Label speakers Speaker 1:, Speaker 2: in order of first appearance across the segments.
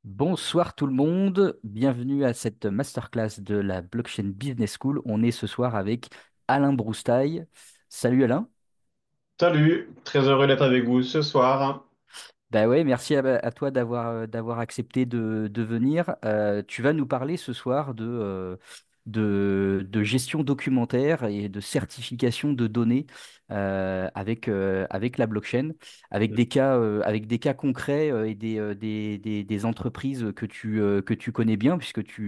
Speaker 1: Bonsoir tout le monde, bienvenue à cette masterclass de la Blockchain Business School. On est ce soir avec Alain Broustaille. Salut Alain.
Speaker 2: Salut, très heureux d'être avec vous ce soir.
Speaker 1: Bah ouais, merci à toi d'avoir accepté de venir. Tu vas nous parler ce soir de gestion documentaire et de certification de données avec la blockchain, avec des cas concrets et des entreprises que tu connais bien puisque tu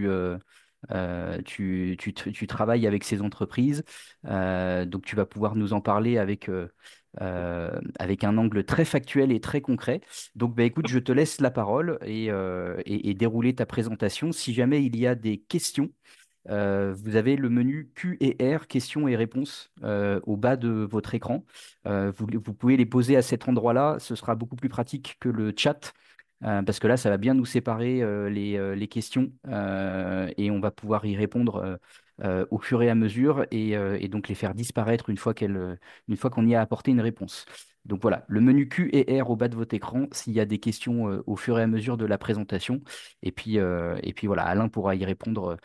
Speaker 1: travailles avec ces entreprises. Donc tu vas pouvoir nous en parler avec un angle très factuel et très concret. Donc, bah, écoute, je te laisse la parole et dérouler ta présentation. Si jamais il y a des questions, vous avez le menu Q et R, questions et réponses, au bas de votre écran. Vous pouvez les poser à cet endroit-là. Ce sera beaucoup plus pratique que le chat. Parce que là, ça va bien nous séparer les questions et on va pouvoir y répondre au fur et à mesure et donc les faire disparaître une fois qu'on y a apporté une réponse. Donc voilà, le menu Q et R au bas de votre écran s'il y a des questions au fur et à mesure de la présentation. Et puis voilà, Alain pourra y répondre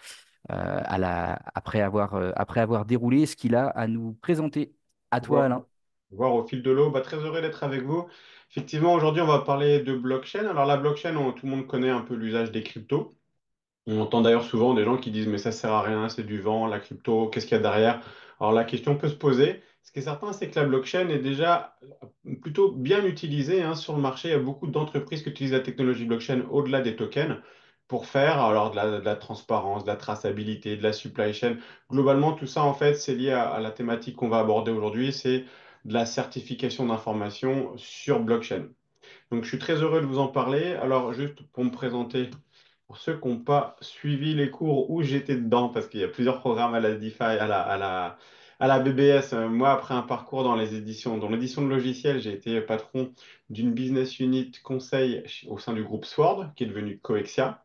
Speaker 1: après avoir déroulé ce qu'il a à nous présenter. À toi,
Speaker 2: Voir,
Speaker 1: Alain.
Speaker 2: voir au fil de l'eau, très heureux d'être avec vous. Effectivement, aujourd'hui, on va parler de blockchain. Alors, la blockchain, tout le monde connaît un peu l'usage des cryptos. On entend d'ailleurs souvent des gens qui disent, mais ça sert à rien, c'est du vent, la crypto, qu'est-ce qu'il y a derrière? Alors, la question peut se poser. Ce qui est certain, c'est que la blockchain est déjà plutôt bien utilisée hein, sur le marché. Il y a beaucoup d'entreprises qui utilisent la technologie blockchain au-delà des tokens pour faire alors de la transparence, de la traçabilité, de la supply chain. Globalement, tout ça, en fait, c'est lié à la thématique qu'on va aborder aujourd'hui, c'est de la certification d'informations sur blockchain. Donc, je suis très heureux de vous en parler. Alors, juste pour me présenter, pour ceux qui n'ont pas suivi les cours où j'étais dedans, parce qu'il y a plusieurs programmes à la DeFi, à la BBS, moi, après un parcours dans l'édition de logiciels, j'ai été patron d'une business unit conseil au sein du groupe Sword, qui est devenu Coexia.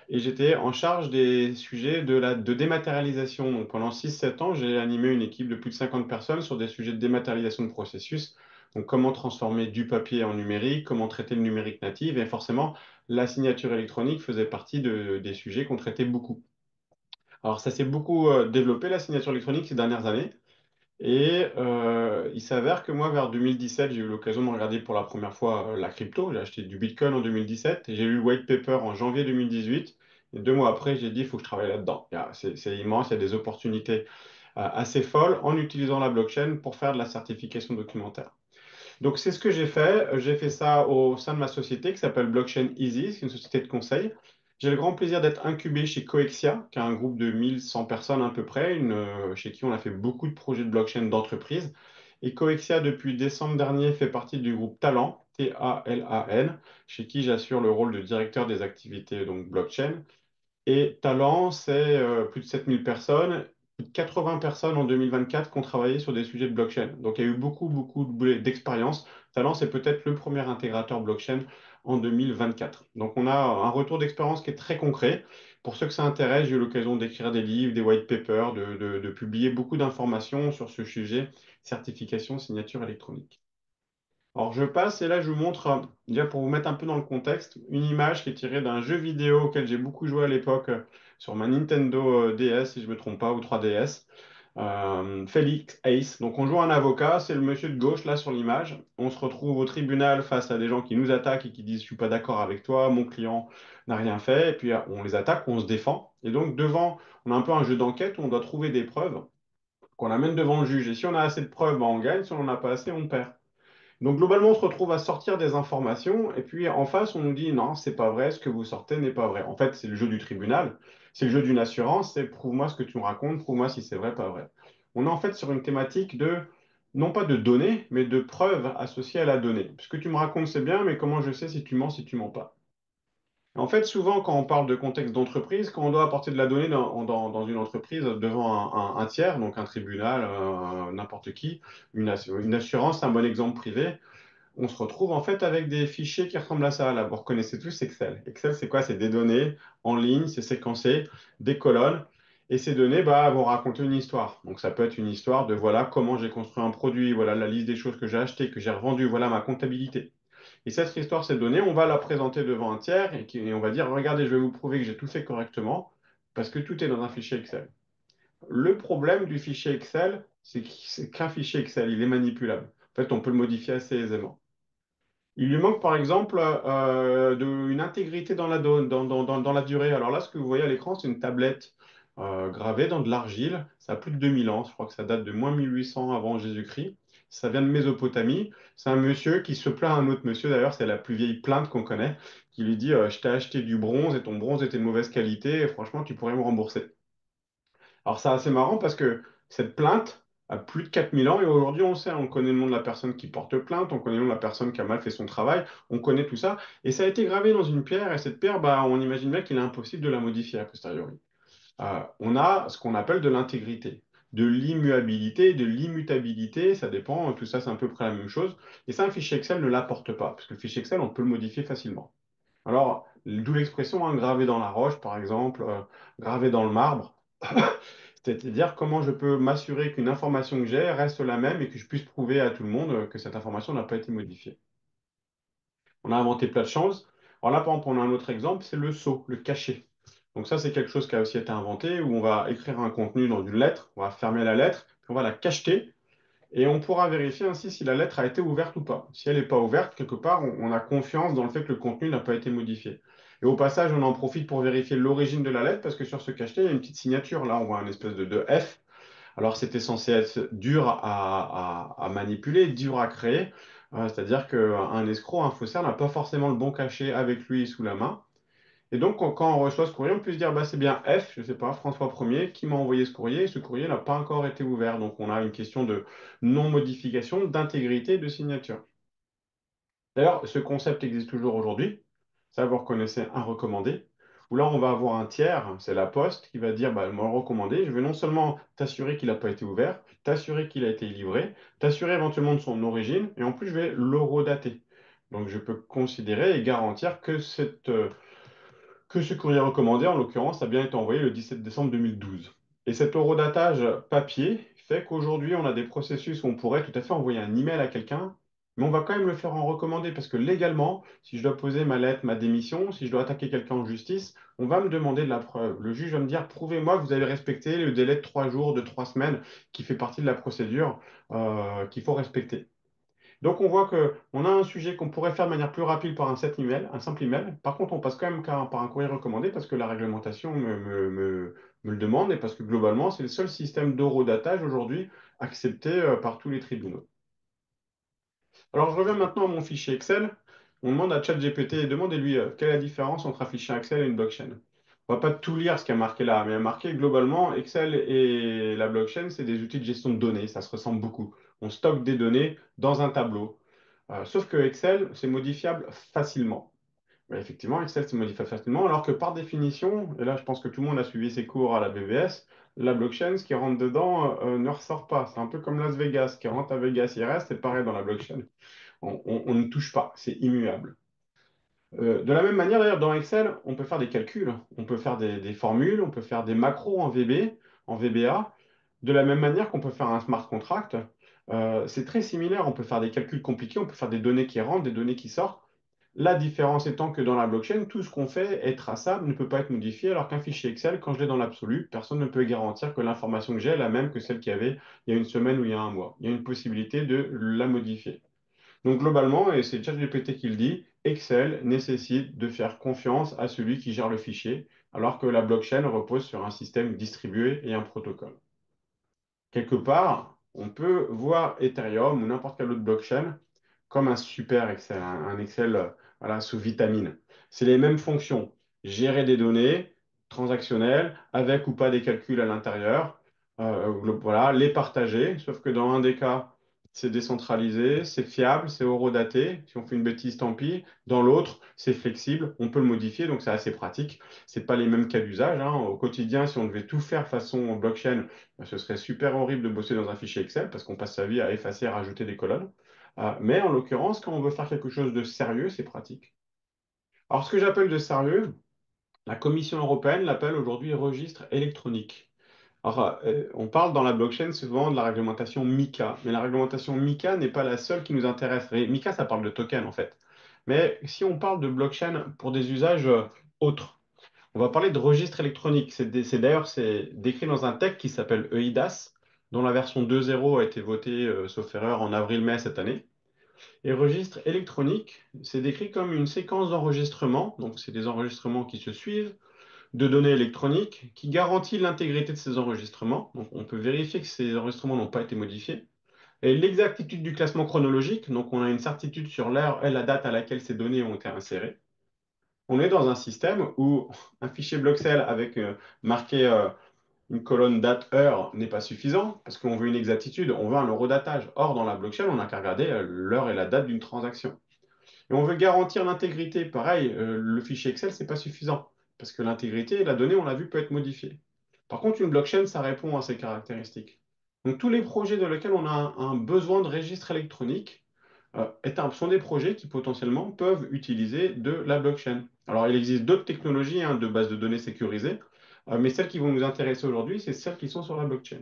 Speaker 2: Et j'étais en charge des sujets de dématérialisation. Donc pendant 6 7 ans, j'ai animé une équipe de plus de 50 personnes sur des sujets de dématérialisation de processus. Donc comment transformer du papier en numérique, comment traiter le numérique natif. Et forcément, la signature électronique faisait partie des sujets qu'on traitait beaucoup. Alors ça s'est beaucoup développé, la signature électronique, ces dernières années. Et il s'avère que moi, vers 2017, j'ai eu l'occasion de regarder pour la première fois la crypto. J'ai acheté du Bitcoin en 2017 et j'ai lu le white paper en janvier 2018. Et 2 mois après, j'ai dit, il faut que je travaille là-dedans. C'est immense, il y a des opportunités assez folles en utilisant la blockchain pour faire de la certification documentaire. Donc, c'est ce que j'ai fait. J'ai fait ça au sein de ma société qui s'appelle Blockchain Easy, c'est une société de conseil. J'ai le grand plaisir d'être incubé chez Coexia, qui est un groupe de 1100 personnes à peu près, chez qui on a fait beaucoup de projets de blockchain d'entreprise. Et Coexia, depuis décembre dernier, fait partie du groupe Talan, Talan, chez qui j'assure le rôle de directeur des activités donc blockchain. Et Talent, c'est plus de 7000 personnes, plus de 80 personnes en 2024 qui ont travaillé sur des sujets de blockchain. Donc il y a eu beaucoup, beaucoup d'expérience. Talent, c'est peut-être le premier intégrateur blockchain en 2024. Donc on a un retour d'expérience qui est très concret. Pour ceux que ça intéresse, j'ai eu l'occasion d'écrire des livres, des white papers, de publier beaucoup d'informations sur ce sujet, certification, signature électronique. Alors je passe et là je vous montre, déjà pour vous mettre un peu dans le contexte, une image qui est tirée d'un jeu vidéo auquel j'ai beaucoup joué à l'époque sur ma Nintendo DS, si je ne me trompe pas, ou 3DS, Felix Ace. Donc on joue un avocat, c'est le monsieur de gauche là sur l'image. On se retrouve au tribunal face à des gens qui nous attaquent et qui disent je suis pas d'accord avec toi, mon client n'a rien fait, et puis on les attaque, on se défend. Et donc devant, on a un peu un jeu d'enquête où on doit trouver des preuves qu'on amène devant le juge. Et si on a assez de preuves, ben, on gagne, si on n'en a pas assez, on perd. Donc globalement, on se retrouve à sortir des informations et puis en face, on nous dit non, c'est pas vrai, ce que vous sortez n'est pas vrai. En fait, c'est le jeu du tribunal, c'est le jeu d'une assurance, c'est prouve-moi ce que tu me racontes, prouve-moi si c'est vrai, pas vrai. On est en fait sur une thématique de, non pas de données, mais de preuves associées à la donnée. Ce que tu me racontes, c'est bien, mais comment je sais si tu mens pas? En fait, souvent, quand on parle de contexte d'entreprise, quand on doit apporter de la donnée dans une entreprise devant un tiers, donc un tribunal, n'importe qui, une assurance, c'est un bon exemple privé, on se retrouve en fait avec des fichiers qui ressemblent à ça. Là, vous reconnaissez tous Excel. Excel, c'est quoi? C'est des données en ligne, c'est séquencé, des colonnes. Et ces données bah, vont raconter une histoire. Donc ça peut être une histoire de voilà comment j'ai construit un produit, voilà la liste des choses que j'ai achetées, que j'ai revendues, voilà ma comptabilité. Et cette histoire, cette donnée, on va la présenter devant un tiers et on va dire, regardez, je vais vous prouver que j'ai tout fait correctement parce que tout est dans un fichier Excel. Le problème du fichier Excel, c'est qu'un fichier Excel, il est manipulable. En fait, on peut le modifier assez aisément. Il lui manque par exemple une intégrité dans dans la durée. Alors là, ce que vous voyez à l'écran, c'est une tablette gravée dans de l'argile. Ça a plus de 2000 ans, je crois que ça date de moins 1800 avant Jésus-Christ. Ça vient de Mésopotamie. C'est un monsieur qui se plaint à un autre monsieur, d'ailleurs, c'est la plus vieille plainte qu'on connaît, qui lui dit je t'ai acheté du bronze et ton bronze était de mauvaise qualité, et franchement, tu pourrais me rembourser. Alors c'est assez marrant parce que cette plainte a plus de 4000 ans et aujourd'hui on sait, on connaît le nom de la personne qui porte plainte, on connaît le nom de la personne qui a mal fait son travail, on connaît tout ça et ça a été gravé dans une pierre et cette pierre, bah, on imagine bien qu'il est impossible de la modifier a posteriori. On a ce qu'on appelle de l'intégrité, de l'immuabilité, de l'immutabilité, ça dépend, tout ça c'est à peu près la même chose et ça un fichier Excel ne l'apporte pas parce que le fichier Excel on peut le modifier facilement. Alors, d'où l'expression hein, gravé dans la roche, par exemple, gravé dans le marbre. C'est-à-dire comment je peux m'assurer qu'une information que j'ai reste la même et que je puisse prouver à tout le monde que cette information n'a pas été modifiée. On a inventé plein de choses. Alors là, par exemple, on a un autre exemple, c'est le sceau, le cachet. Donc ça, c'est quelque chose qui a aussi été inventé où on va écrire un contenu dans une lettre, on va fermer la lettre, puis on va la cacheter et on pourra vérifier ainsi si la lettre a été ouverte ou pas. Si elle n'est pas ouverte, quelque part, on a confiance dans le fait que le contenu n'a pas été modifié. Et au passage, on en profite pour vérifier l'origine de la lettre parce que sur ce cacheté, il y a une petite signature. Là, on voit un espèce de F. Alors, c'était censé être dur à manipuler, dur à créer. C'est-à-dire qu'un escroc, un faussaire n'a pas forcément le bon cachet avec lui sous la main. Et donc, quand on reçoit ce courrier, on peut se dire, bah, c'est bien F, je ne sais pas, François Ier, qui m'a envoyé ce courrier, et ce courrier n'a pas encore été ouvert. Donc, on a une question de non-modification, d'intégrité de signature. D'ailleurs, ce concept existe toujours aujourd'hui. Ça, vous reconnaissez un recommandé, où là, on va avoir un tiers, c'est la poste, qui va dire, bah, moi, le recommandé, je vais non seulement t'assurer qu'il n'a pas été ouvert, t'assurer qu'il a été livré, t'assurer éventuellement de son origine, et en plus, je vais l'horodater. Donc, je peux considérer et garantir que ce courrier recommandé, en l'occurrence, a bien été envoyé le 17 décembre 2012. Et cet horodatage papier fait qu'aujourd'hui, on a des processus où on pourrait tout à fait envoyer un email à quelqu'un, mais on va quand même le faire en recommandé parce que légalement, si je dois poser ma lettre, ma démission, si je dois attaquer quelqu'un en justice, on va me demander de la preuve. Le juge va me dire, prouvez-moi que vous avez respecté le délai de 3 jours, de 3 semaines, qui fait partie de la procédure qu'il faut respecter. Donc, on voit qu'on a un sujet qu'on pourrait faire de manière plus rapide par un simple email. Par contre, on passe quand même par un courrier recommandé parce que la réglementation me le demande et parce que globalement, c'est le seul système d'horodatage aujourd'hui accepté par tous les tribunaux. Alors, je reviens maintenant à mon fichier Excel. On demande à ChatGPT, demandez-lui quelle est la différence entre un fichier Excel et une blockchain. On va pas tout lire ce qui a marqué là, mais il y a marqué globalement, Excel et la blockchain, c'est des outils de gestion de données. Ça se ressemble beaucoup. On stocke des données dans un tableau. Sauf que Excel, c'est modifiable facilement. Mais effectivement, Excel, c'est modifiable facilement, alors que par définition, et là, je pense que tout le monde a suivi ses cours à la BVS, la blockchain, ce qui rentre dedans, ne ressort pas. C'est un peu comme Las Vegas. Ce qui rentre à Vegas, il reste, c'est pareil dans la blockchain. On ne touche pas, c'est immuable. De la même manière, d'ailleurs, dans Excel, on peut faire des calculs, on peut faire des formules, on peut faire des macros en VB, en VBA, de la même manière qu'on peut faire un smart contract. C'est très similaire, on peut faire des calculs compliqués, on peut faire des données qui rentrent, des données qui sortent. La différence étant que dans la blockchain, tout ce qu'on fait est traçable, ne peut pas être modifié, alors qu'un fichier Excel, quand je l'ai dans l'absolu, personne ne peut garantir que l'information que j'ai est la même que celle qu'il y avait il y a une semaine ou il y a un mois. Il y a une possibilité de la modifier. Donc globalement, et c'est ChatGPT qui le dit, Excel nécessite de faire confiance à celui qui gère le fichier, alors que la blockchain repose sur un système distribué et un protocole. Quelque part, on peut voir Ethereum ou n'importe quelle autre blockchain comme un super Excel, un Excel voilà, sous vitamine. C'est les mêmes fonctions. Gérer des données transactionnelles avec ou pas des calculs à l'intérieur. Voilà, les partager, sauf que dans un des cas, c'est décentralisé, c'est fiable, c'est horodaté. Si on fait une bêtise, tant pis. Dans l'autre, c'est flexible, on peut le modifier, donc c'est assez pratique. C'est pas les mêmes cas d'usage, hein. Au quotidien, si on devait tout faire façon blockchain, ce serait super horrible de bosser dans un fichier Excel parce qu'on passe sa vie à effacer et à rajouter des colonnes. Mais en l'occurrence, quand on veut faire quelque chose de sérieux, c'est pratique. Alors, ce que j'appelle de sérieux, la Commission européenne l'appelle aujourd'hui registre électronique. Alors, on parle dans la blockchain souvent de la réglementation MiCA, mais la réglementation MiCA n'est pas la seule qui nous intéresse. MiCA, ça parle de token en fait. Mais si on parle de blockchain pour des usages autres, on va parler de registre électronique. C'est décrit dans un texte qui s'appelle EIDAS, dont la version 2.0 a été votée, sauf erreur, en avril-mai cette année. Et registre électronique, c'est décrit comme une séquence d'enregistrement, donc c'est des enregistrements qui se suivent, de données électroniques, qui garantit l'intégrité de ces enregistrements. Donc on peut vérifier que ces enregistrements n'ont pas été modifiés. Et l'exactitude du classement chronologique, donc on a une certitude sur l'heure et la date à laquelle ces données ont été insérées. On est dans un système où un fichier Blockcell avec marqué une colonne date-heure n'est pas suffisant parce qu'on veut une exactitude, on veut un eurodatage. Or, dans la blockchain, on n'a qu'à regarder l'heure et la date d'une transaction. Et on veut garantir l'intégrité. Pareil, le fichier Excel, c'est pas suffisant parce que l'intégrité, la donnée, on l'a vu, peut être modifiée. Par contre, une blockchain, ça répond à ces caractéristiques. Donc, tous les projets dans lesquels on a un besoin de registre électronique sont des projets qui potentiellement peuvent utiliser de la blockchain. Alors, il existe d'autres technologies de base de données sécurisées, mais celles qui vont nous intéresser aujourd'hui, c'est celles qui sont sur la blockchain.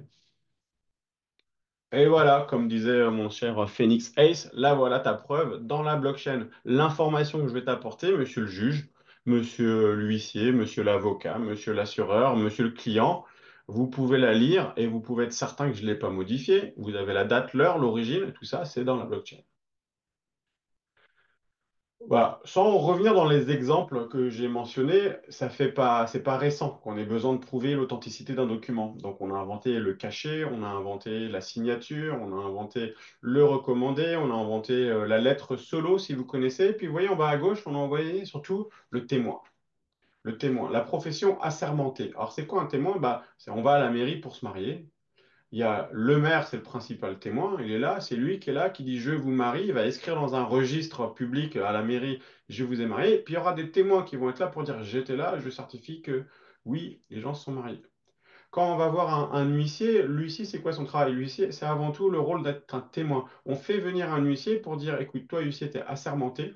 Speaker 2: Et voilà, comme disait mon cher Phoenix Ace, là voilà ta preuve dans la blockchain. L'information que je vais t'apporter, monsieur le juge, monsieur l'huissier, monsieur l'avocat, monsieur l'assureur, monsieur le client, vous pouvez la lire et vous pouvez être certain que je ne l'ai pas modifiée. Vous avez la date, l'heure, l'origine, tout ça, c'est dans la blockchain. Voilà. Sans revenir dans les exemples que j'ai mentionnés, c'est pas récent qu'on ait besoin de prouver l'authenticité d'un document. Donc, on a inventé le cachet, on a inventé la signature, on a inventé le recommandé, on a inventé la lettre solo, si vous connaissez. Puis, vous voyez en bas à gauche, on a envoyé surtout le témoin. Le témoin, la profession assermentée. Alors, c'est quoi un témoin? Bah, on va à la mairie pour se marier. Il y a le maire, c'est le principal témoin, il est là, c'est lui qui est là, qui dit je vous marie, il va inscrire dans un registre public à la mairie je vous ai marié, puis il y aura des témoins qui vont être là pour dire j'étais là, je certifie que oui, les gens se sont mariés. Quand on va voir un huissier, l'huissier c'est quoi son travail? L'huissier, c'est avant tout le rôle d'être un témoin. On fait venir un huissier pour dire écoute, toi huissier, tu es assermenté,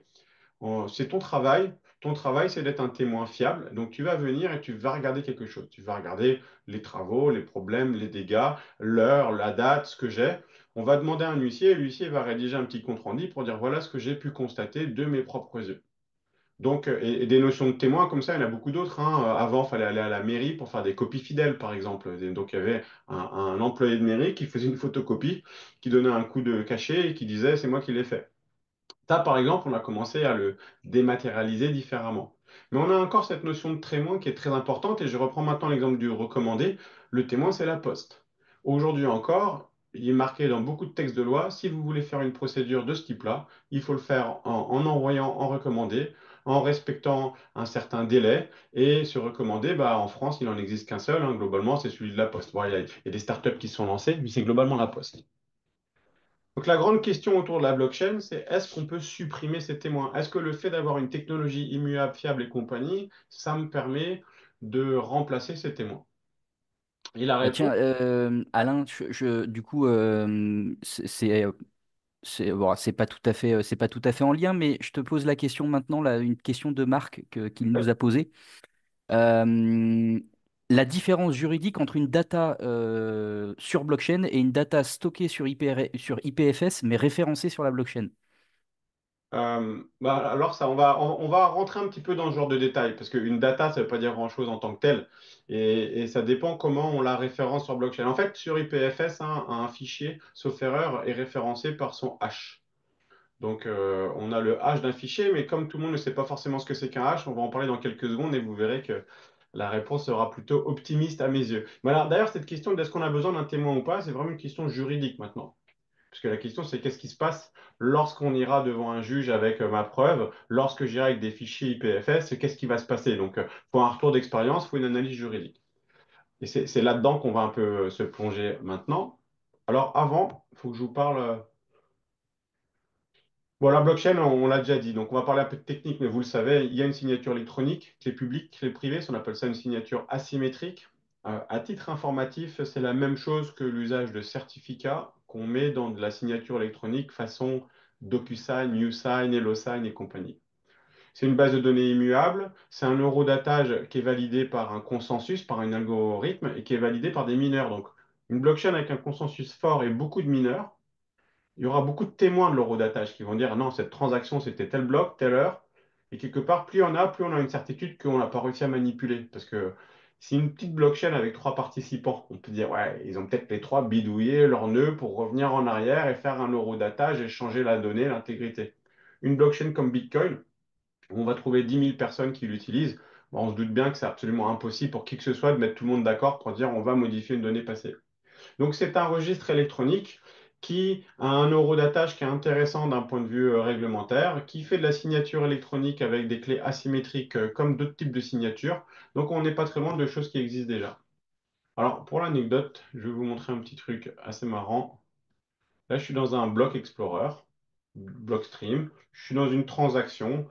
Speaker 2: c'est ton travail. Ton travail, c'est d'être un témoin fiable. Donc, tu vas venir et tu vas regarder quelque chose. Tu vas regarder les travaux, les problèmes, les dégâts, l'heure, la date, ce que j'ai. On va demander à un huissier et l'huissier va rédiger un petit compte-rendu pour dire voilà ce que j'ai pu constater de mes propres yeux. Donc, et des notions de témoin comme ça, il y en a beaucoup d'autres, hein. Avant, il fallait aller à la mairie pour faire des copies fidèles, par exemple. Et donc, il y avait un employé de mairie qui faisait une photocopie, qui donnait un coup de cachet et qui disait c'est moi qui l'ai fait. Ça, par exemple, on a commencé à le dématérialiser différemment. Mais on a encore cette notion de témoin qui est très importante, et je reprends maintenant l'exemple du recommandé. Le témoin, c'est la poste. Aujourd'hui encore, il est marqué dans beaucoup de textes de loi, si vous voulez faire une procédure de ce type-là, il faut le faire en envoyant en recommandé, en respectant un certain délai, et ce recommandé, bah, en France, il n'en existe qu'un seul, hein, globalement, c'est celui de la poste. Bon, il y a des startups qui sont lancées, mais c'est globalement la poste. Donc la grande question autour de la blockchain, c'est est-ce qu'on peut supprimer ces témoins? Est-ce que le fait d'avoir une technologie immuable, fiable et compagnie, ça me permet de remplacer ces témoins? Et la
Speaker 1: Bah tiens,
Speaker 2: réponse,
Speaker 1: Alain, du coup, bon, c'est pas tout à fait en lien, mais je te pose la question maintenant, là, une question de Marc qu'il nous a posée. Euh, la différence juridique entre une data sur blockchain et une data stockée sur sur IPFS, mais référencée sur la blockchain.
Speaker 2: bah, alors ça, on va rentrer un petit peu dans ce genre de détails, parce qu'une data, ça ne veut pas dire grand-chose en tant que telle, et ça dépend comment on la référence sur blockchain. En fait, sur IPFS, hein, un fichier, sauf erreur, est référencé par son hash. Donc, on a le hash d'un fichier, mais comme tout le monde ne sait pas forcément ce que c'est qu'un hash, on va en parler dans quelques secondes et vous verrez que la réponse sera plutôt optimiste à mes yeux. Mais alors, d'ailleurs, cette question d'est-ce qu'on a besoin d'un témoin ou pas, c'est vraiment une question juridique maintenant. Puisque la question, c'est qu'est-ce qui se passe lorsqu'on ira devant un juge avec ma preuve, lorsque j'irai avec des fichiers IPFS, qu'est-ce qui va se passer? Donc, il faut un retour d'expérience, il faut une analyse juridique. Et c'est là-dedans qu'on va un peu se plonger maintenant. Alors, avant, il faut que je vous parle. Bon, la blockchain, on l'a déjà dit, donc on va parler un peu de technique, mais vous le savez, il y a une signature électronique, clé publique, clé privée, on appelle ça une signature asymétrique. À titre informatif, c'est la même chose que l'usage de certificats qu'on met dans de la signature électronique façon DocuSign, YouSign, HelloSign et compagnie. C'est une base de données immuable, c'est un eurodatage qui est validé par un consensus, par un algorithme et qui est validé par des mineurs. Donc, une blockchain avec un consensus fort et beaucoup de mineurs, il y aura beaucoup de témoins de l'horodatage qui vont dire non, cette transaction, c'était tel bloc, telle heure. Et quelque part, plus on a une certitude qu'on n'a pas réussi à manipuler. Parce que si une petite blockchain avec trois participants, on peut dire, ouais, ils ont peut-être les trois bidouillé leur nœud pour revenir en arrière et faire un horodatage et changer la donnée, l'intégrité. Une blockchain comme Bitcoin, où on va trouver 10 000 personnes qui l'utilisent, bon, on se doute bien que c'est absolument impossible pour qui que ce soit de mettre tout le monde d'accord pour dire on va modifier une donnée passée. Donc c'est un registre électronique qui a un eurodatage qui est intéressant d'un point de vue réglementaire, qui fait de la signature électronique avec des clés asymétriques comme d'autres types de signatures. Donc on n'est pas très loin de choses qui existent déjà. Alors pour l'anecdote, je vais vous montrer un petit truc assez marrant. Là, je suis dans un block Explorer, Blockstream. Je suis dans une transaction.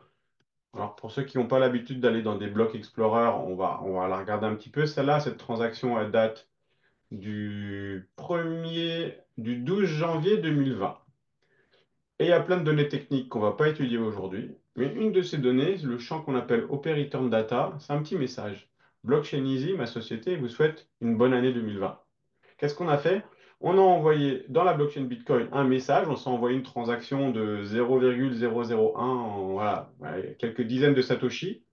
Speaker 2: Alors pour ceux qui n'ont pas l'habitude d'aller dans des blocs Explorer, on va la regarder un petit peu. Celle-là, cette transaction, elle date du 12 janvier 2020. Et il y a plein de données techniques qu'on ne va pas étudier aujourd'hui. Mais une de ces données, le champ qu'on appelle Open Return Data, c'est un petit message. Blockchain Easy, ma société, vous souhaite une bonne année 2020. Qu'est-ce qu'on a fait? On a envoyé dans la blockchain Bitcoin un message, on s'est envoyé une transaction de 0,001, voilà, ouais, quelques dizaines de Satoshi,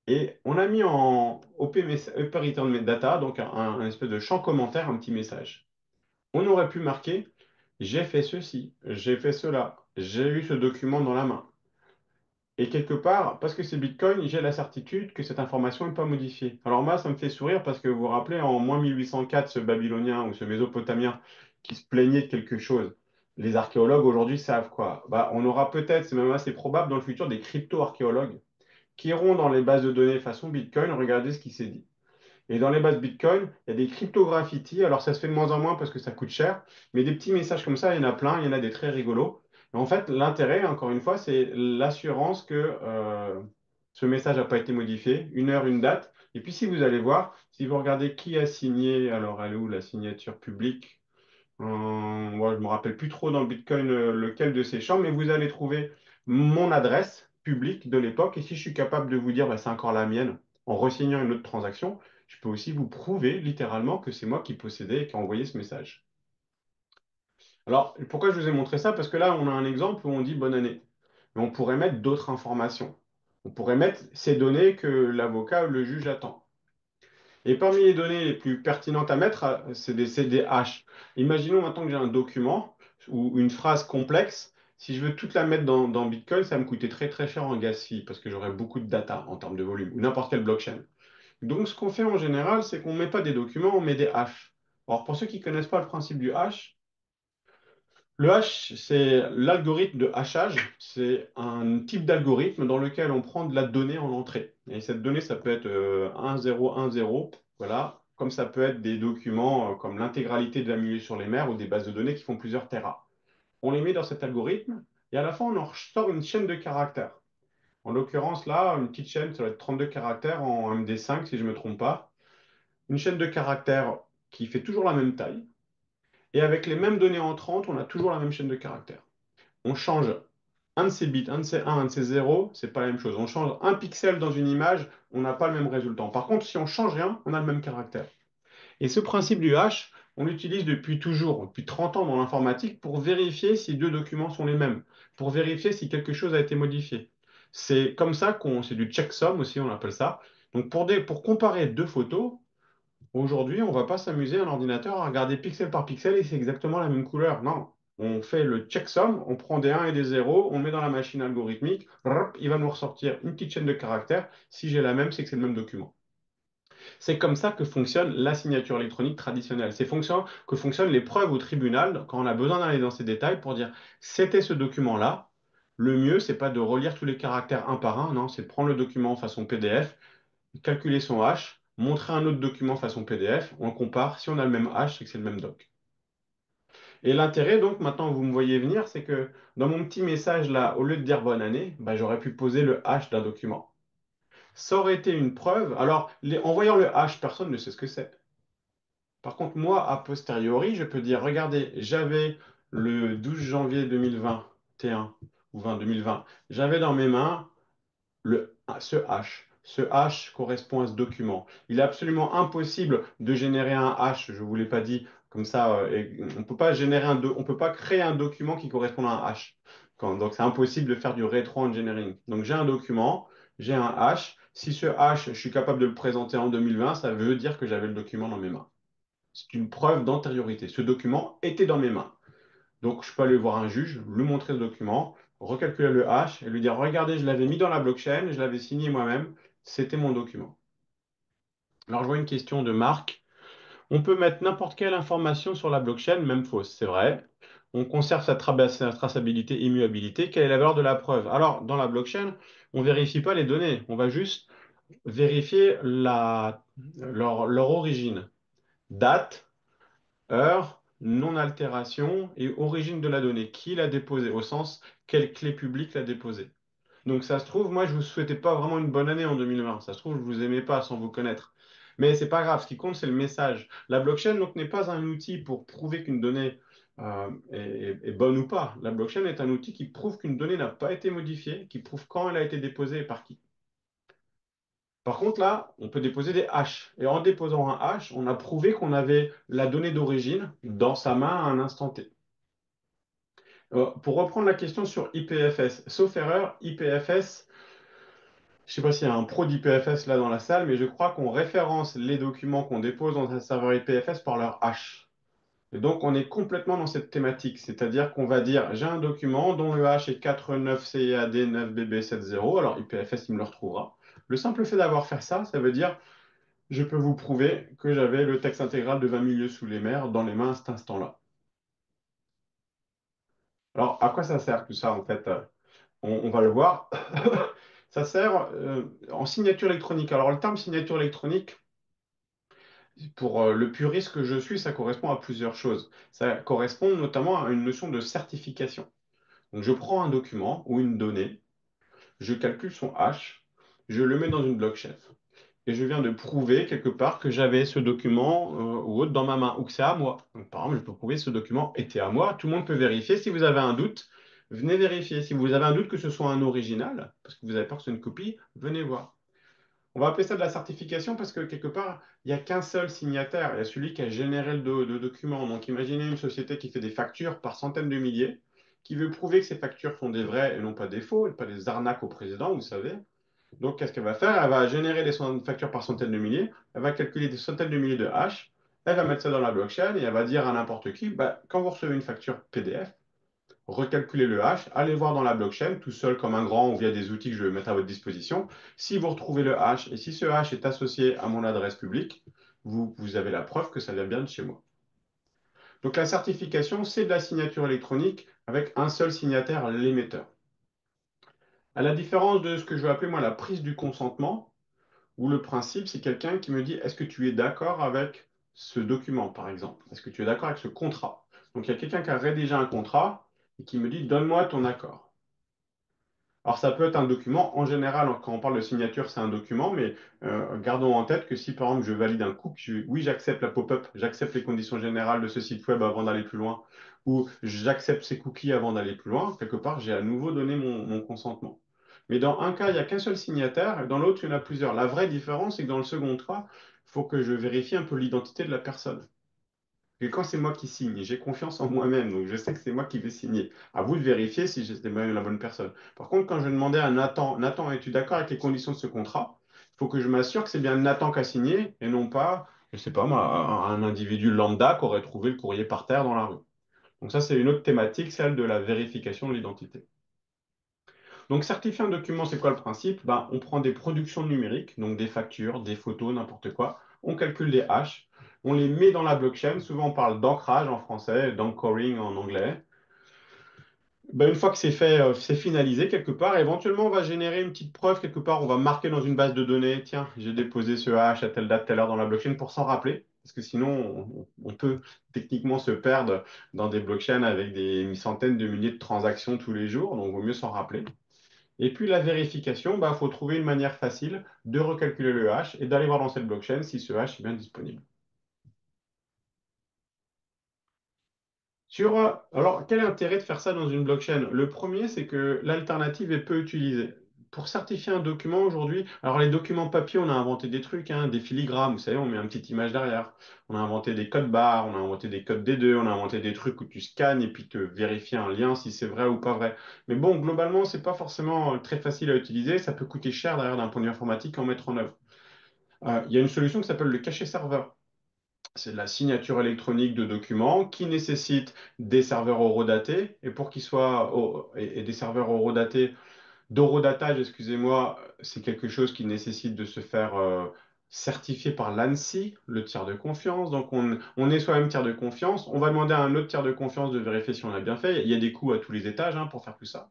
Speaker 2: et on a mis en Open Return Data, donc un espèce de champ commentaire, un petit message. On aurait pu marquer, j'ai fait ceci, j'ai fait cela, j'ai eu ce document dans la main. Et quelque part, parce que c'est Bitcoin, j'ai la certitude que cette information n'est pas modifiée. Alors moi, ça me fait sourire parce que vous vous rappelez, en moins 1804, ce Babylonien ou ce Mésopotamien qui se plaignait de quelque chose, les archéologues aujourd'hui savent quoi. Bah, on aura peut-être, c'est même assez probable dans le futur, des crypto-archéologues qui iront dans les bases de données façon Bitcoin regarder ce qui s'est dit. Et dans les bases Bitcoin, il y a des cryptographies. Alors, ça se fait de moins en moins parce que ça coûte cher, mais des petits messages comme ça, il y en a plein, il y en a des très rigolos. Et en fait, l'intérêt, encore une fois, c'est l'assurance que ce message n'a pas été modifié, une heure, une date. Et puis, si vous allez voir, si vous regardez qui a signé, alors elle est où la signature publique? Moi, je ne me rappelle plus trop dans le Bitcoin lequel de ces champs, mais vous allez trouver mon adresse publique de l'époque. Et si je suis capable de vous dire, bah, c'est encore la mienne, en ressignant une autre transaction, je peux aussi vous prouver littéralement que c'est moi qui possédais et qui ai envoyé ce message. Alors, pourquoi je vous ai montré ça? Parce que là, on a un exemple où on dit bonne année. Mais on pourrait mettre d'autres informations. On pourrait mettre ces données que l'avocat ou le juge attend. Et parmi les données les plus pertinentes à mettre, c'est des hash. Imaginons maintenant que j'ai un document ou une phrase complexe. Si je veux toute la mettre dans Bitcoin, ça va me coûter très très cher en gas fee parce que j'aurai beaucoup de data en termes de volume ou n'importe quelle blockchain. Donc ce qu'on fait en général, c'est qu'on ne met pas des documents, on met des hashes. Alors pour ceux qui ne connaissent pas le principe du hash, le hash, c'est l'algorithme de hachage. C'est un type d'algorithme dans lequel on prend de la donnée en entrée. Et cette donnée, ça peut être 1010, voilà, comme ça peut être des documents comme l'intégralité de la milieu sur les mers ou des bases de données qui font plusieurs terras. On les met dans cet algorithme et à la fin, on en sort une chaîne de caractères. En l'occurrence, là, une petite chaîne, ça va être 32 caractères en MD5, si je ne me trompe pas. Une chaîne de caractères qui fait toujours la même taille. Et avec les mêmes données entrantes, on a toujours la même chaîne de caractères. On change un de ces bits, un de ces 1, un de ces 0, c'est pas la même chose. On change un pixel dans une image, on n'a pas le même résultat. Par contre, si on change rien, on a le même caractère. Et ce principe du hash, on l'utilise depuis toujours, depuis 30 ans dans l'informatique, pour vérifier si deux documents sont les mêmes, pour vérifier si quelque chose a été modifié. C'est comme ça c'est du checksum aussi, on appelle ça. Donc pour comparer deux photos, aujourd'hui, on ne va pas s'amuser à l'ordinateur à regarder pixel par pixel et c'est exactement la même couleur. Non, on fait le checksum, on prend des 1 et des 0, on met dans la machine algorithmique, rrp, il va nous ressortir une petite chaîne de caractères. Si j'ai la même, c'est que c'est le même document. C'est comme ça que fonctionne la signature électronique traditionnelle. C'est que fonctionnent les preuves au tribunal quand on a besoin d'aller dans ces détails pour dire c'était ce document-là. Le mieux, c'est pas de relire tous les caractères un par un, non, c'est de prendre le document en façon PDF, calculer son hash, montrer un autre document façon PDF, on compare. Si on a le même hash, c'est que c'est le même doc. Et l'intérêt, donc, maintenant vous me voyez venir, c'est que dans mon petit message là, au lieu de dire bonne année, bah, j'aurais pu poser le hash d'un document. Ça aurait été une preuve. Alors, en voyant le hash, personne ne sait ce que c'est. Par contre, moi, a posteriori, je peux dire, regardez, j'avais le 12 janvier 2021 ou 2020, j'avais dans mes mains ce hash. Ce hash correspond à ce document. Il est absolument impossible de générer un hash, je ne vous l'ai pas dit, Comme ça, on peut pas on peut pas créer un document qui correspond à un hash. Donc, c'est impossible de faire du rétro-engineering. Donc, j'ai un document, j'ai un hash. Si ce hash, je suis capable de le présenter en 2020, ça veut dire que j'avais le document dans mes mains. C'est une preuve d'antériorité. Ce document était dans mes mains. Donc, je peux aller voir un juge, lui montrer ce document, recalculer le hash et lui dire, regardez, je l'avais mis dans la blockchain, je l'avais signé moi-même, c'était mon document. Alors, je vois une question de Marc. On peut mettre n'importe quelle information sur la blockchain, même fausse, c'est vrai. On conserve sa traçabilité, immuabilité. Quelle est la valeur de la preuve? Alors, dans la blockchain, on ne vérifie pas les données. On va juste vérifier leur origine. Date, heure, non-altération et origine de la donnée. Qui l'a déposée? Au sens, quelle clé publique l'a déposée? Donc ça se trouve, moi je vous souhaitais pas vraiment une bonne année en 2020. Ça se trouve, je vous aimais pas sans vous connaître. Mais c'est pas grave, ce qui compte, c'est le message. La blockchain donc n'est pas un outil pour prouver qu'une donnée est bonne ou pas. La blockchain est un outil qui prouve qu'une donnée n'a pas été modifiée, qui prouve quand elle a été déposée et par qui. Par contre, là, on peut déposer des hashes. Et en déposant un hash, on a prouvé qu'on avait la donnée d'origine dans sa main à un instant T. Pour reprendre la question sur IPFS, sauf erreur, IPFS, je ne sais pas s'il y a un pro d'IPFS là dans la salle, mais je crois qu'on référence les documents qu'on dépose dans un serveur IPFS par leur hash. Et donc, on est complètement dans cette thématique, c'est-à-dire qu'on va dire, j'ai un document dont le hash est 49CAD9BB70, alors IPFS, il me le retrouvera. Le simple fait d'avoir fait ça, ça veut dire, je peux vous prouver que j'avais le texte intégral de 20 milieux sous les mers dans les mains à cet instant-là. Alors, à quoi ça sert tout ça, en fait? On va le voir. Ça sert en signature électronique. Alors, le terme signature électronique, pour le puriste que je suis, ça correspond à plusieurs choses. Ça correspond notamment à une notion de certification. Donc, je prends un document ou une donnée, je calcule son hash, je le mets dans une blockchain. Et je viens de prouver quelque part que j'avais ce document ou autre dans ma main, ou que c'est à moi. Donc, par exemple, je peux prouver que ce document était à moi. Tout le monde peut vérifier. Si vous avez un doute, venez vérifier. Si vous avez un doute que ce soit un original, parce que vous avez peur que ce soit une copie, venez voir. On va appeler ça de la certification parce que quelque part, il n'y a qu'un seul signataire. Il y a celui qui a généré le document. Donc imaginez une société qui fait des factures par centaines de milliers, qui veut prouver que ces factures sont des vraies et non pas des faux, et pas des arnaques au président, vous savez. Donc qu'est-ce qu'elle va faire? Elle va générer des factures par centaines de milliers, elle va calculer des centaines de milliers de hash, elle va mettre ça dans la blockchain et elle va dire à n'importe qui, bah, quand vous recevez une facture PDF, recalculez le hash, allez voir dans la blockchain, tout seul comme un grand ou via des outils que je vais mettre à votre disposition. Si vous retrouvez le hash et si ce hash est associé à mon adresse publique, vous avez la preuve que ça vient bien de chez moi. Donc la certification, c'est de la signature électronique avec un seul signataire, l'émetteur. À la différence de ce que je vais appeler moi la prise du consentement, où le principe, c'est quelqu'un qui me dit, est-ce que tu es d'accord avec ce document, par exemple? Est-ce que tu es d'accord avec ce contrat? Donc il y a quelqu'un qui a rédigé un contrat et qui me dit, donne-moi ton accord. Alors, ça peut être un document. En général, quand on parle de signature, c'est un document, mais gardons en tête que si, par exemple, je valide un cookie, oui, j'accepte la pop-up, j'accepte les conditions générales de ce site web avant d'aller plus loin, ou j'accepte ces cookies avant d'aller plus loin, quelque part, j'ai à nouveau donné mon consentement. Mais dans un cas, il n'y a qu'un seul signataire, et dans l'autre, il y en a plusieurs. La vraie différence, c'est que dans le second cas, il faut que je vérifie un peu l'identité de la personne. Et quand c'est moi qui signe, j'ai confiance en moi-même, donc je sais que c'est moi qui vais signer. À vous de vérifier si j'étais même la bonne personne. Par contre, quand je demandais à Nathan, Nathan, es-tu d'accord avec les conditions de ce contrat? Il faut que je m'assure que c'est bien Nathan qui a signé et non pas, je sais pas moi, un individu lambda qui aurait trouvé le courrier par terre dans la rue. Donc ça, c'est une autre thématique, celle de la vérification de l'identité. Donc certifier un document, c'est quoi le principe? Ben, on prend des productions numériques, donc des factures, des photos, n'importe quoi. On calcule des hash, on les met dans la blockchain. Souvent, on parle d'ancrage en français, d'anchoring en anglais. Ben, une fois que c'est fait, c'est finalisé quelque part, éventuellement, on va générer une petite preuve quelque part. On va marquer dans une base de données, tiens, j'ai déposé ce hash à telle date, telle heure dans la blockchain pour s'en rappeler. Parce que sinon, on peut techniquement se perdre dans des blockchains avec des centaines de milliers de transactions tous les jours. Donc, il vaut mieux s'en rappeler. Et puis la vérification, il faut trouver une manière facile de recalculer le hash et d'aller voir dans cette blockchain si ce hash est bien disponible. Alors, quel est l'intérêt de faire ça dans une blockchain? Le premier, c'est que l'alternative est peu utilisée. pour certifier un document aujourd'hui, alors les documents papier, on a inventé des trucs, hein, des filigrammes, vous savez, on met une petite image derrière. On a inventé des codes barres, on a inventé des codes D2, on a inventé des trucs où tu scannes et puis te vérifies un lien si c'est vrai ou pas vrai. Mais bon, globalement, c'est pas forcément très facile à utiliser. Ça peut coûter cher derrière d'un point de vue informatique en mettre en œuvre. Il y a une solution qui s'appelle le cachet serveur. C'est de la signature électronique de documents qui nécessite des serveurs horodatés. Et pour qu'ils soient et des serveurs horodatés, d'horodatage, excusez-moi, c'est quelque chose qui nécessite de se faire certifier par l'ANSSI, le tiers de confiance. Donc on est soi-même tiers de confiance. On va demander à un autre tiers de confiance de vérifier si on a bien fait. Il y a des coûts à tous les étages hein, pour faire tout ça.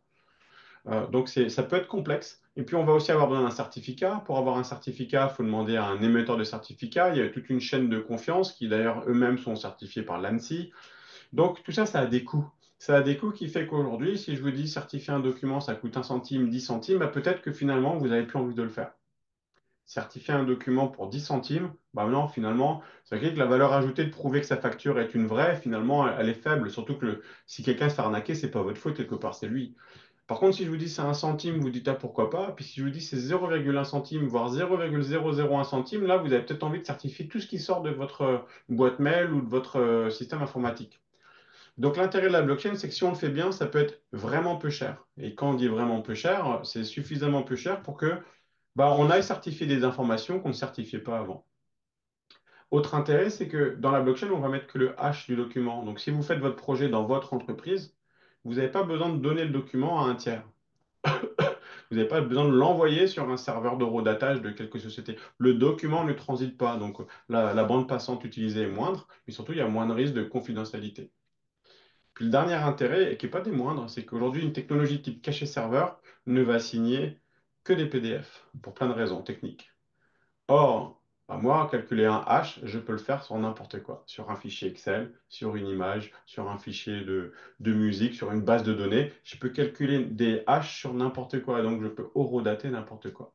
Speaker 2: Donc ça peut être complexe. Et puis on va aussi avoir besoin d'un certificat. Pour avoir un certificat, il faut demander à un émetteur de certificat. Il y a toute une chaîne de confiance qui d'ailleurs eux-mêmes sont certifiés par l'ANSSI. Donc tout ça, ça a des coûts. Ça a des coûts qui fait qu'aujourd'hui, si je vous dis certifier un document, ça coûte un centime, 10 centimes, bah, peut-être que finalement, vous n'avez plus envie de le faire. Certifier un document pour 10 centimes, bah non, finalement, ça veut dire que la valeur ajoutée de prouver que sa facture est une vraie, finalement, elle est faible. Surtout que si quelqu'un se fait arnaquer, c'est pas votre faute, quelque part, c'est lui. Par contre, si je vous dis c'est un centime, vous dites ah pourquoi pas. Puis si je vous dis c'est 0,1 centime, voire 0,001 centime, là, vous avez peut-être envie de certifier tout ce qui sort de votre boîte mail ou de votre système informatique. Donc l'intérêt de la blockchain, c'est que si on le fait bien, ça peut être vraiment peu cher. Et quand on dit vraiment peu cher, c'est suffisamment peu cher pour que bah, on aille certifier des informations qu'on ne certifiait pas avant. Autre intérêt, c'est que dans la blockchain, on va mettre que le hash du document. Donc si vous faites votre projet dans votre entreprise, vous n'avez pas besoin de donner le document à un tiers. Vous n'avez pas besoin de l'envoyer sur un serveur d'horodatage de quelque société. Le document ne transite pas, donc la bande passante utilisée est moindre, mais surtout il y a moins de risque de confidentialité. Puis le dernier intérêt, et qui n'est pas des moindres, c'est qu'aujourd'hui, une technologie type cachet serveur ne va signer que des PDF, pour plein de raisons techniques. Or, bah, moi, calculer un hash, je peux le faire sur n'importe quoi, sur un fichier Excel, sur une image, sur un fichier de musique, sur une base de données. Je peux calculer des hashes sur n'importe quoi, donc je peux horodater n'importe quoi.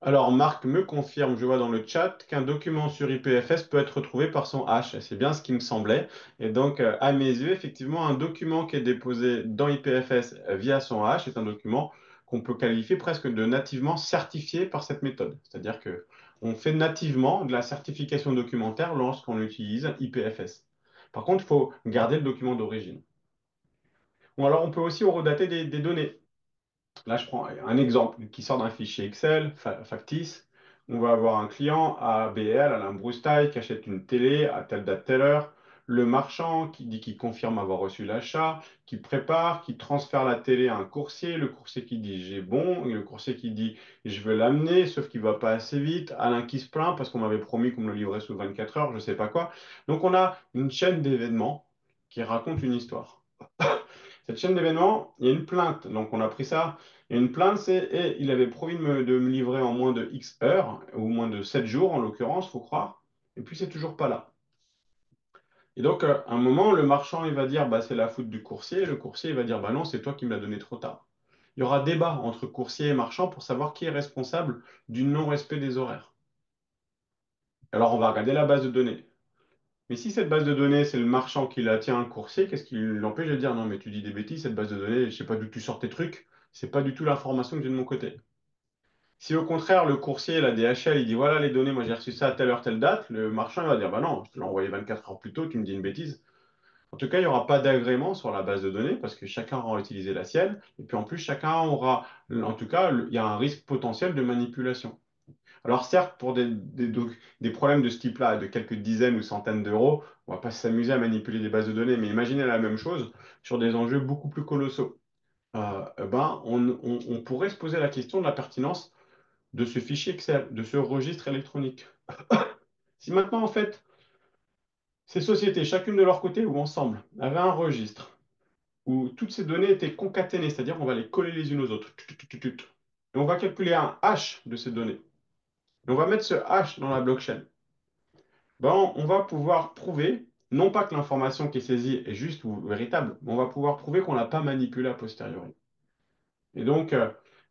Speaker 2: Alors, Marc me confirme, je vois dans le chat, qu'un document sur IPFS peut être retrouvé par son hash. C'est bien ce qui me semblait. Et donc, à mes yeux, effectivement, un document qui est déposé dans IPFS via son hash est un document qu'on peut qualifier presque de nativement certifié par cette méthode. C'est-à-dire que on fait nativement de la certification documentaire lorsqu'on utilise IPFS. Par contre, il faut garder le document d'origine. Ou alors, on peut aussi horodater des données. Là, je prends un exemple qui sort d'un fichier Excel factice. On va avoir un client ABL, Alain Broustaille, qui achète une télé à telle date, telle heure. Le marchand qui dit qu'il confirme avoir reçu l'achat, qui prépare, qui transfère la télé à un coursier. Le coursier qui dit j'ai bon, et le coursier qui dit je veux l'amener, sauf qu'il ne va pas assez vite. Alain qui se plaint parce qu'on m'avait promis qu'on me le livrait sous 24 heures, je ne sais pas quoi. Donc on a une chaîne d'événements qui raconte une histoire. Cette chaîne d'événements, il y a une plainte. Donc, on a pris ça. Et une plainte, c'est et il avait promis de me livrer en moins de X heures, ou moins de 7 jours en l'occurrence, faut croire. Et puis, c'est toujours pas là. Et donc, à un moment, le marchand, il va dire, bah, c'est la faute du coursier. Et le coursier, il va dire, bah non, c'est toi qui me l'as donné trop tard. Il y aura débat entre coursier et marchand pour savoir qui est responsable du non-respect des horaires. Alors, on va regarder la base de données. Mais si cette base de données, c'est le marchand qui la tient, un coursier, qu'est-ce qui l'empêche de dire non, mais tu dis des bêtises, cette base de données, je ne sais pas d'où tu sors tes trucs, c'est pas du tout l'information que j'ai de mon côté. Si au contraire, le coursier, la DHL, il dit voilà les données, moi j'ai reçu ça à telle heure, telle date, le marchand il va dire bah non, je te l'ai envoyé 24 heures plus tôt, tu me dis une bêtise. En tout cas, il n'y aura pas d'agrément sur la base de données parce que chacun aura utilisé la sienne. Et puis en plus, chacun aura, en tout cas, il y a un risque potentiel de manipulation. Alors certes, pour des problèmes de ce type-là, de quelques dizaines ou centaines d'euros, on ne va pas s'amuser à manipuler des bases de données, mais imaginez la même chose sur des enjeux beaucoup plus colossaux. Ben, on pourrait se poser la question de la pertinence de ce fichier Excel, de ce registre électronique. Si maintenant, en fait, ces sociétés, chacune de leur côté ou ensemble, avaient un registre où toutes ces données étaient concaténées, c'est-à-dire on va les coller les unes aux autres, et on va calculer un hash de ces données, et on va mettre ce hash dans la blockchain. Ben, on va pouvoir prouver, non pas que l'information qui est saisie est juste ou véritable, mais on va pouvoir prouver qu'on ne l'a pas manipulée a posteriori. Et donc,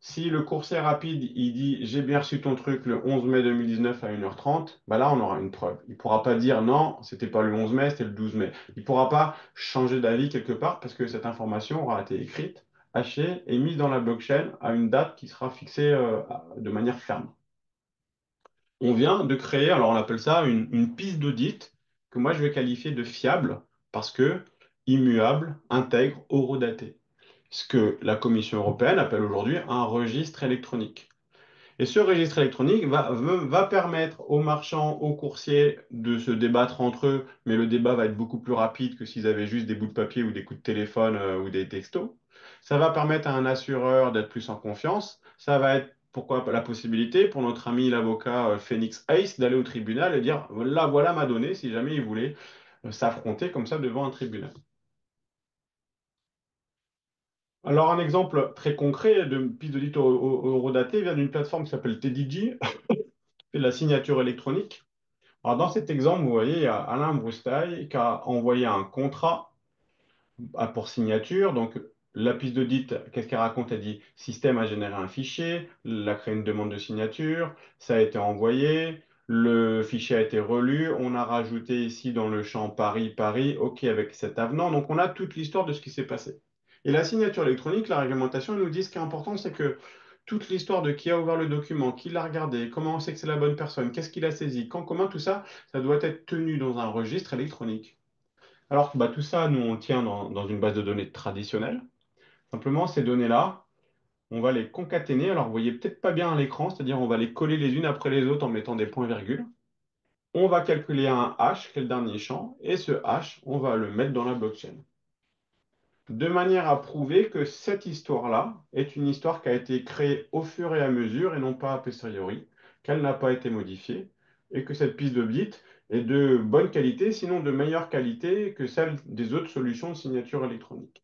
Speaker 2: si le coursier rapide, il dit j'ai bien reçu ton truc le 11 mai 2019 à 1h30, ben là, on aura une preuve. Il ne pourra pas dire non, c'était pas le 11 mai, c'était le 12 mai. Il ne pourra pas changer d'avis quelque part parce que cette information aura été écrite hachée et mise dans la blockchain à une date qui sera fixée de manière ferme. On vient de créer, alors on appelle ça une piste d'audit que moi je vais qualifier de fiable parce que immuable, intègre, horodaté. Ce que la Commission européenne appelle aujourd'hui un registre électronique. Et ce registre électronique va permettre aux marchands, aux coursiers de se débattre entre eux, mais le débat va être beaucoup plus rapide que s'ils avaient juste des bouts de papier ou des coups de téléphone ou des textos. Ça va permettre à un assureur d'être plus en confiance. Ça va être, pourquoi pas, la possibilité pour notre ami l'avocat Phoenix Ace d'aller au tribunal et dire, là, voilà ma donnée, si jamais il voulait s'affronter comme ça devant un tribunal. Alors, un exemple très concret de piste d'audit horodatée vient d'une plateforme qui s'appelle TDG, fait de la signature électronique. Alors, dans cet exemple, vous voyez, il y a Alain Broustaille qui a envoyé un contrat pour signature. Donc, la piste d'audit, qu'est-ce qu'elle raconte? Elle dit, système a généré un fichier, elle a créé une demande de signature, ça a été envoyé, le fichier a été relu, on a rajouté ici dans le champ Paris, Paris, OK avec cet avenant. Donc, on a toute l'histoire de ce qui s'est passé. Et la signature électronique, la réglementation, elle nous dit ce qui est important, c'est que toute l'histoire de qui a ouvert le document, qui l'a regardé, comment on sait que c'est la bonne personne, qu'est-ce qu'il a saisi, quand, comment, tout ça, ça doit être tenu dans un registre électronique. Alors, bah, tout ça, nous, on le tient dans une base de données traditionnelle. Simplement, ces données-là, on va les concaténer. Alors, vous voyez peut-être pas bien à l'écran, c'est-à-dire on va les coller les unes après les autres en mettant des points-virgules. On va calculer un hash, qui est le dernier champ, et ce hash, on va le mettre dans la blockchain. De manière à prouver que cette histoire-là est une histoire qui a été créée au fur et à mesure et non pas a posteriori, qu'elle n'a pas été modifiée, et que cette piste de bits est de bonne qualité, sinon de meilleure qualité que celle des autres solutions de signature électronique.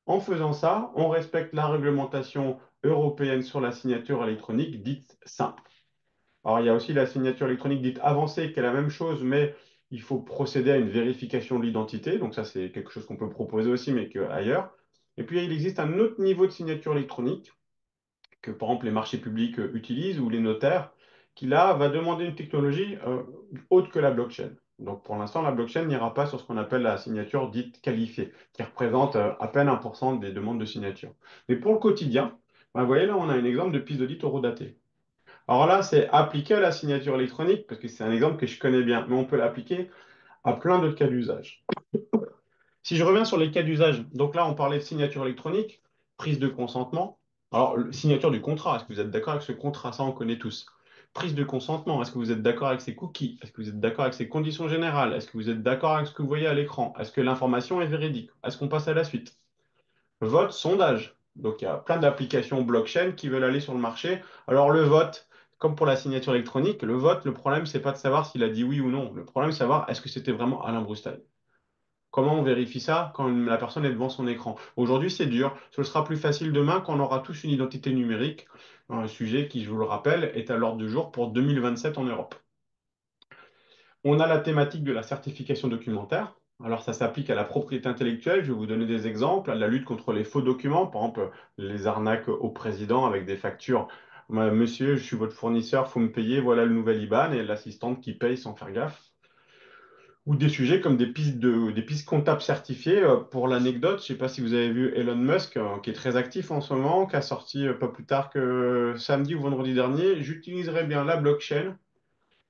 Speaker 2: En faisant ça, on respecte la réglementation européenne sur la signature électronique dite simple. Alors, il y a aussi la signature électronique dite avancée, qui est la même chose, mais il faut procéder à une vérification de l'identité. Donc, ça, c'est quelque chose qu'on peut proposer aussi, mais ailleurs. Et puis, il existe un autre niveau de signature électronique que, par exemple, les marchés publics utilisent ou les notaires, qui là va demander une technologie autre que la blockchain. Donc, pour l'instant, la blockchain n'ira pas sur ce qu'on appelle la signature dite qualifiée, qui représente à peine 1% des demandes de signature. Mais pour le quotidien, ben, vous voyez là, on a un exemple de piste d'audit horodatée. Alors là, c'est appliqué à la signature électronique, parce que c'est un exemple que je connais bien, mais on peut l'appliquer à plein d'autres cas d'usage. Si je reviens sur les cas d'usage, donc là, on parlait de signature électronique, prise de consentement. Alors, signature du contrat, est-ce que vous êtes d'accord avec ce contrat? Ça, on connaît tous. Prise de consentement, est-ce que vous êtes d'accord avec ces cookies? Est-ce que vous êtes d'accord avec ces conditions générales? Est-ce que vous êtes d'accord avec ce que vous voyez à l'écran? Est-ce que l'information est véridique? Est-ce qu'on passe à la suite? Vote, sondage. Donc, il y a plein d'applications blockchain qui veulent aller sur le marché. Alors, le vote, comme pour la signature électronique, le vote, le problème, c'est pas de savoir s'il a dit oui ou non. Le problème, c'est de savoir est-ce que c'était vraiment Alain Broustail. Comment on vérifie ça quand la personne est devant son écran? Aujourd'hui, c'est dur. Ce sera plus facile demain quand on aura tous une identité numérique. Un sujet qui, je vous le rappelle, est à l'ordre du jour pour 2027 en Europe. On a la thématique de la certification documentaire. Alors, ça s'applique à la propriété intellectuelle. Je vais vous donner des exemples. À la lutte contre les faux documents, par exemple, les arnaques au président avec des factures. Monsieur, je suis votre fournisseur, faut me payer, voilà le nouvel IBAN, et l'assistante qui paye sans faire gaffe. Ou des sujets comme des pistes comptables certifiées. Pour l'anecdote, je ne sais pas si vous avez vu Elon Musk, qui est très actif en ce moment, qui a sorti pas plus tard que samedi ou vendredi dernier, j'utiliserai bien la blockchain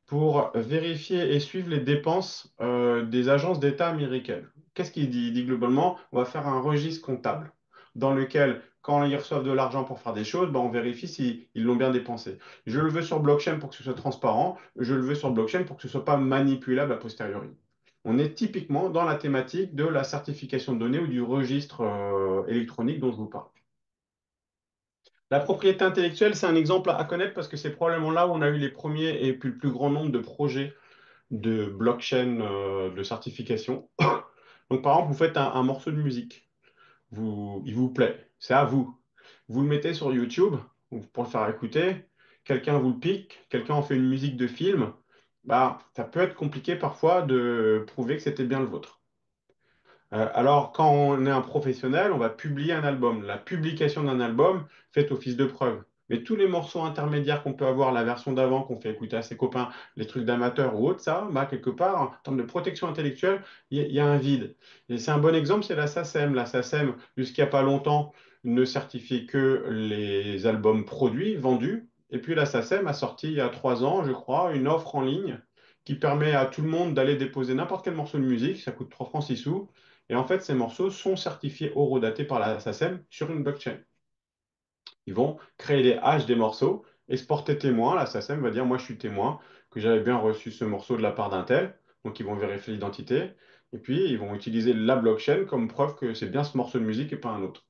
Speaker 2: pour vérifier et suivre les dépenses des agences d'État américaines. Qu'est-ce qu'il dit? Il dit globalement, on va faire un registre comptable dans lequel, quand ils reçoivent de l'argent pour faire des choses, ben, on vérifie s'ils l'ont bien dépensé. Je le veux sur blockchain pour que ce soit transparent, je le veux sur blockchain pour que ce ne soit pas manipulable a posteriori. On est typiquement dans la thématique de la certification de données ou du registre électronique dont je vous parle. La propriété intellectuelle, c'est un exemple à connaître parce que c'est probablement là où on a eu les premiers et puis le plus grand nombre de projets de blockchain de certification. Donc, par exemple, vous faites un morceau de musique, il vous plaît, c'est à vous. Vous le mettez sur YouTube pour le faire écouter, quelqu'un vous le pique, quelqu'un en fait une musique de film, bah, ça peut être compliqué parfois de prouver que c'était bien le vôtre. Alors, quand on est un professionnel, on va publier un album. La publication d'un album fait office de preuve. Mais tous les morceaux intermédiaires qu'on peut avoir, la version d'avant qu'on fait écouter à ses copains, les trucs d'amateurs ou autre, ça, bah, quelque part, en termes de protection intellectuelle, il y a un vide. Et c'est un bon exemple, c'est la SACEM. La SACEM, jusqu'il n'y a pas longtemps, ne certifiait que les albums produits, vendus. Et puis la SACEM a sorti il y a 3 ans, je crois, une offre en ligne qui permet à tout le monde d'aller déposer n'importe quel morceau de musique, ça coûte 3 francs 6 sous. Et en fait, ces morceaux sont certifiés horodatés par la SACEM sur une blockchain. Ils vont créer des haches des morceaux et se porter témoin. La SACEM va dire, moi je suis témoin, que j'avais bien reçu ce morceau de la part d'un tel. Donc ils vont vérifier l'identité. Et puis ils vont utiliser la blockchain comme preuve que c'est bien ce morceau de musique et pas un autre.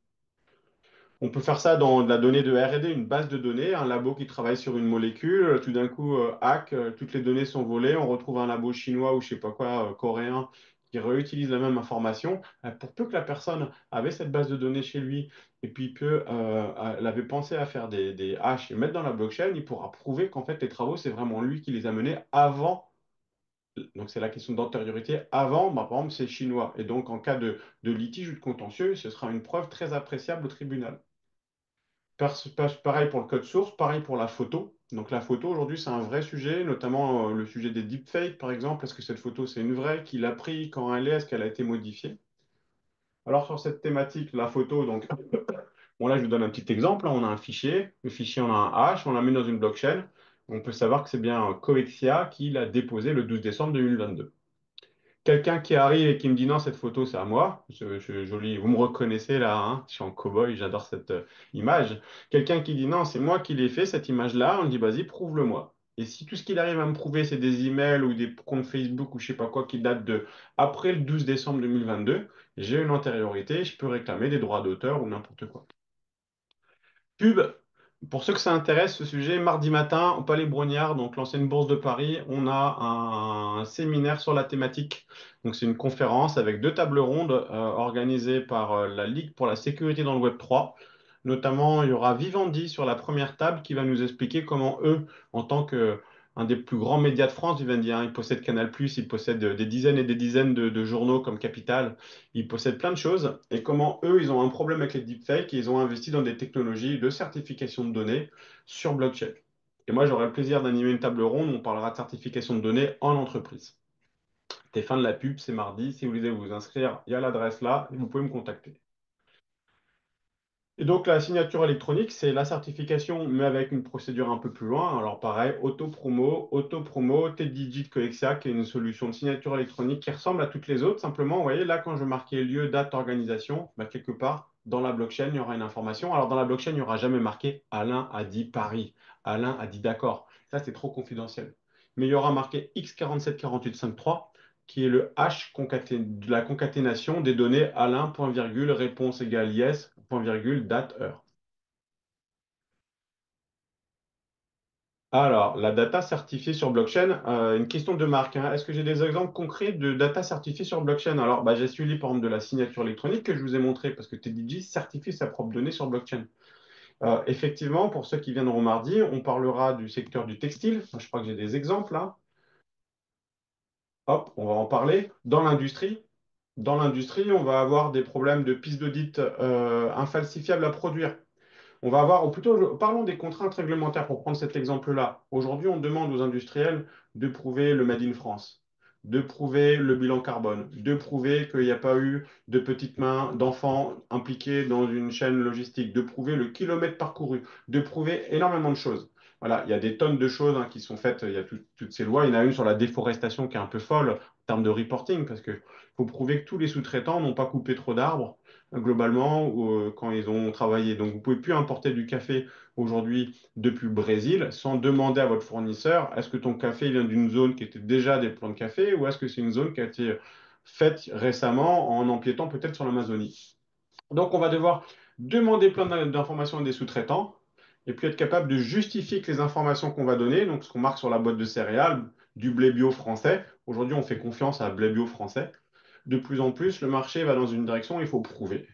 Speaker 2: On peut faire ça dans de la donnée de R&D, une base de données, un labo qui travaille sur une molécule, tout d'un coup, hack, toutes les données sont volées, on retrouve un labo chinois ou je sais pas quoi, coréen, qui réutilise la même information. Pour peu que la personne avait cette base de données chez lui et puis elle avait pensé à faire des hash et mettre dans la blockchain, il pourra prouver qu'en fait les travaux, c'est vraiment lui qui les a menés avant. Donc c'est la question d'antériorité. Avant, bah, par exemple, c'est chinois. Et donc en cas de litige ou de contentieux, ce sera une preuve très appréciable au tribunal. Pareil pour le code source, pareil pour la photo. Donc la photo aujourd'hui c'est un vrai sujet, notamment le sujet des deepfakes par exemple. Est-ce que cette photo c'est une vraie? Qui l'a pris? Quand elle est? Est-ce qu'elle a été modifiée? Alors sur cette thématique, la photo, donc bon là je vous donne un petit exemple. Là, on a un fichier, le fichier on a un hash, on l'a mis dans une blockchain. On peut savoir que c'est bien Covexia qui l'a déposé le 12 décembre 2022. Quelqu'un qui arrive et qui me dit non, cette photo, c'est à moi. Joli, vous me reconnaissez là, hein, je suis en cow-boy, j'adore cette image. Quelqu'un qui dit non, c'est moi qui l'ai fait, cette image-là, on dit vas-y, prouve-le-moi. Et si tout ce qu'il arrive à me prouver, c'est des emails ou des comptes Facebook ou je sais pas quoi qui datent de après le 12 décembre 2022, j'ai une antériorité, je peux réclamer des droits d'auteur ou n'importe quoi. Pub, pour ceux que ça intéresse, ce sujet, mardi matin, au Palais Brognard, donc l'ancienne bourse de Paris, on a un séminaire sur la thématique. Donc c'est une conférence avec deux tables rondes organisées par la Ligue pour la sécurité dans le Web 3. Notamment, il y aura Vivendi sur la première table qui va nous expliquer comment eux, en tant que un des plus grands médias de France, Vivendi, hein, ils possèdent Canal+, ils possèdent des dizaines et des dizaines de journaux comme Capital, ils possèdent plein de choses et comment eux, ils ont un problème avec les deepfakes et ils ont investi dans des technologies de certification de données sur blockchain. Et moi, j'aurai le plaisir d'animer une table ronde où on parlera de certification de données en entreprise. C'est fin de la pub, c'est mardi. Si vous voulez vous inscrire, il y a l'adresse là et vous pouvez me contacter. Et donc, la signature électronique, c'est la certification, mais avec une procédure un peu plus loin. Alors, pareil, autopromo, TDigit Coexia, qui est une solution de signature électronique qui ressemble à toutes les autres. Simplement, vous voyez, là, quand je marquais lieu, date, organisation, bah, quelque part, dans la blockchain, il y aura une information. Alors, dans la blockchain, il n'y aura jamais marqué Alain a dit Paris, Alain a dit d'accord. Ça, c'est trop confidentiel. Mais il y aura marqué X474853 qui est le hash de la concaténation des données Alain, point virgule, réponse égale yes, point virgule, date, heure. Alors, la data certifiée sur blockchain, une question de marque, hein. Est-ce que j'ai des exemples concrets de data certifiée sur blockchain? Alors, bah, j'ai suivi par exemple de la signature électronique que je vous ai montré parce que TDG certifie sa propre donnée sur blockchain. Effectivement, pour ceux qui viendront mardi, on parlera du secteur du textile. Je crois que j'ai des exemples là. Hop, on va en parler. Dans l'industrie, on va avoir des problèmes de pistes d'audit infalsifiables à produire. On va avoir, ou plutôt, parlons des contraintes réglementaires pour prendre cet exemple-là. Aujourd'hui, on demande aux industriels de prouver le Made in France, de prouver le bilan carbone, de prouver qu'il n'y a pas eu de petites mains d'enfants impliqués dans une chaîne logistique, de prouver le kilomètre parcouru, de prouver énormément de choses. Voilà, il y a des tonnes de choses hein, qui sont faites, il y a toutes ces lois. Il y en a une sur la déforestation qui est un peu folle en termes de reporting, parce qu'il faut prouver que tous les sous-traitants n'ont pas coupé trop d'arbres globalement quand ils ont travaillé. Donc, vous ne pouvez plus importer du café aujourd'hui depuis le Brésil sans demander à votre fournisseur, est-ce que ton café vient d'une zone qui était déjà des plants de café ou est-ce que c'est une zone qui a été faite récemment en empiétant peut-être sur l'Amazonie. Donc, on va devoir demander plein d'informations à des sous-traitants et puis être capable de justifier que les informations qu'on va donner, donc ce qu'on marque sur la boîte de céréales, du blé bio français, aujourd'hui on fait confiance à blé bio français, de plus en plus, le marché va dans une direction, il faut prouver.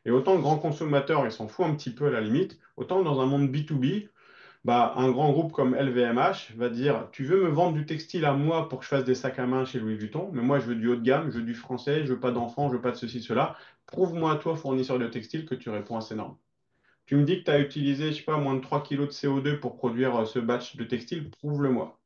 Speaker 2: Et autant le grand consommateur, il s'en fout un petit peu à la limite, autant dans un monde B2B, bah, un grand groupe comme LVMH va dire, tu veux me vendre du textile à moi pour que je fasse des sacs à main chez Louis Vuitton, mais moi je veux du haut de gamme, je veux du français, je veux pas d'enfants, je veux pas de ceci, cela. Prouve-moi, toi, fournisseur de textile, que tu réponds à ces normes. Tu me dis que tu as utilisé, je sais pas, moins de 3 kilos de CO2 pour produire ce batch de textile, prouve-le-moi.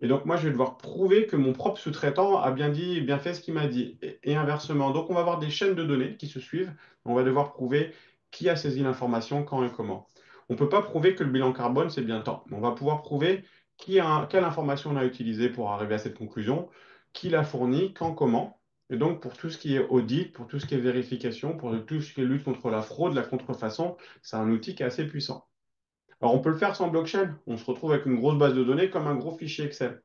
Speaker 2: Et donc, moi, je vais devoir prouver que mon propre sous-traitant a bien dit, bien fait ce qu'il m'a dit, et inversement. Donc, on va avoir des chaînes de données qui se suivent. On va devoir prouver qui a saisi l'information, quand et comment. On ne peut pas prouver que le bilan carbone, c'est bien tant. On va pouvoir prouver quelle information on a utilisée pour arriver à cette conclusion, qui l'a fournie, quand, comment. Et donc, pour tout ce qui est audit, pour tout ce qui est vérification, pour tout ce qui est lutte contre la fraude, la contrefaçon, c'est un outil qui est assez puissant. Alors, on peut le faire sans blockchain. On se retrouve avec une grosse base de données comme un gros fichier Excel.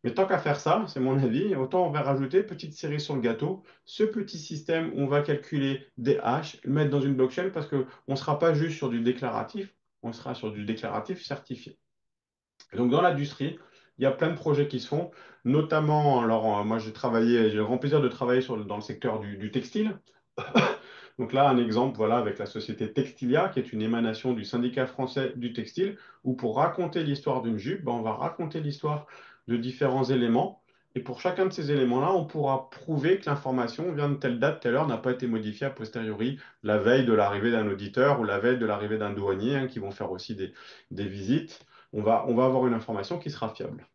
Speaker 2: Mais tant qu'à faire ça, c'est mon avis, autant on va rajouter petite série sur le gâteau, ce petit système où on va calculer des haches, le mettre dans une blockchain parce qu'on ne sera pas juste sur du déclaratif, on sera sur du déclaratif certifié. Et donc dans l'industrie, il y a plein de projets qui se font, notamment, alors moi j'ai le grand plaisir de travailler dans le secteur du textile. Donc là, un exemple, voilà, avec la société Textilia, qui est une émanation du syndicat français du textile, où pour raconter l'histoire d'une jupe, ben, on va raconter l'histoire de différents éléments. Et pour chacun de ces éléments-là, on pourra prouver que l'information vient de telle date, telle heure, n'a pas été modifiée a posteriori, la veille de l'arrivée d'un auditeur ou la veille de l'arrivée d'un douanier, hein, qui vont faire aussi des visites. On va avoir une information qui sera fiable.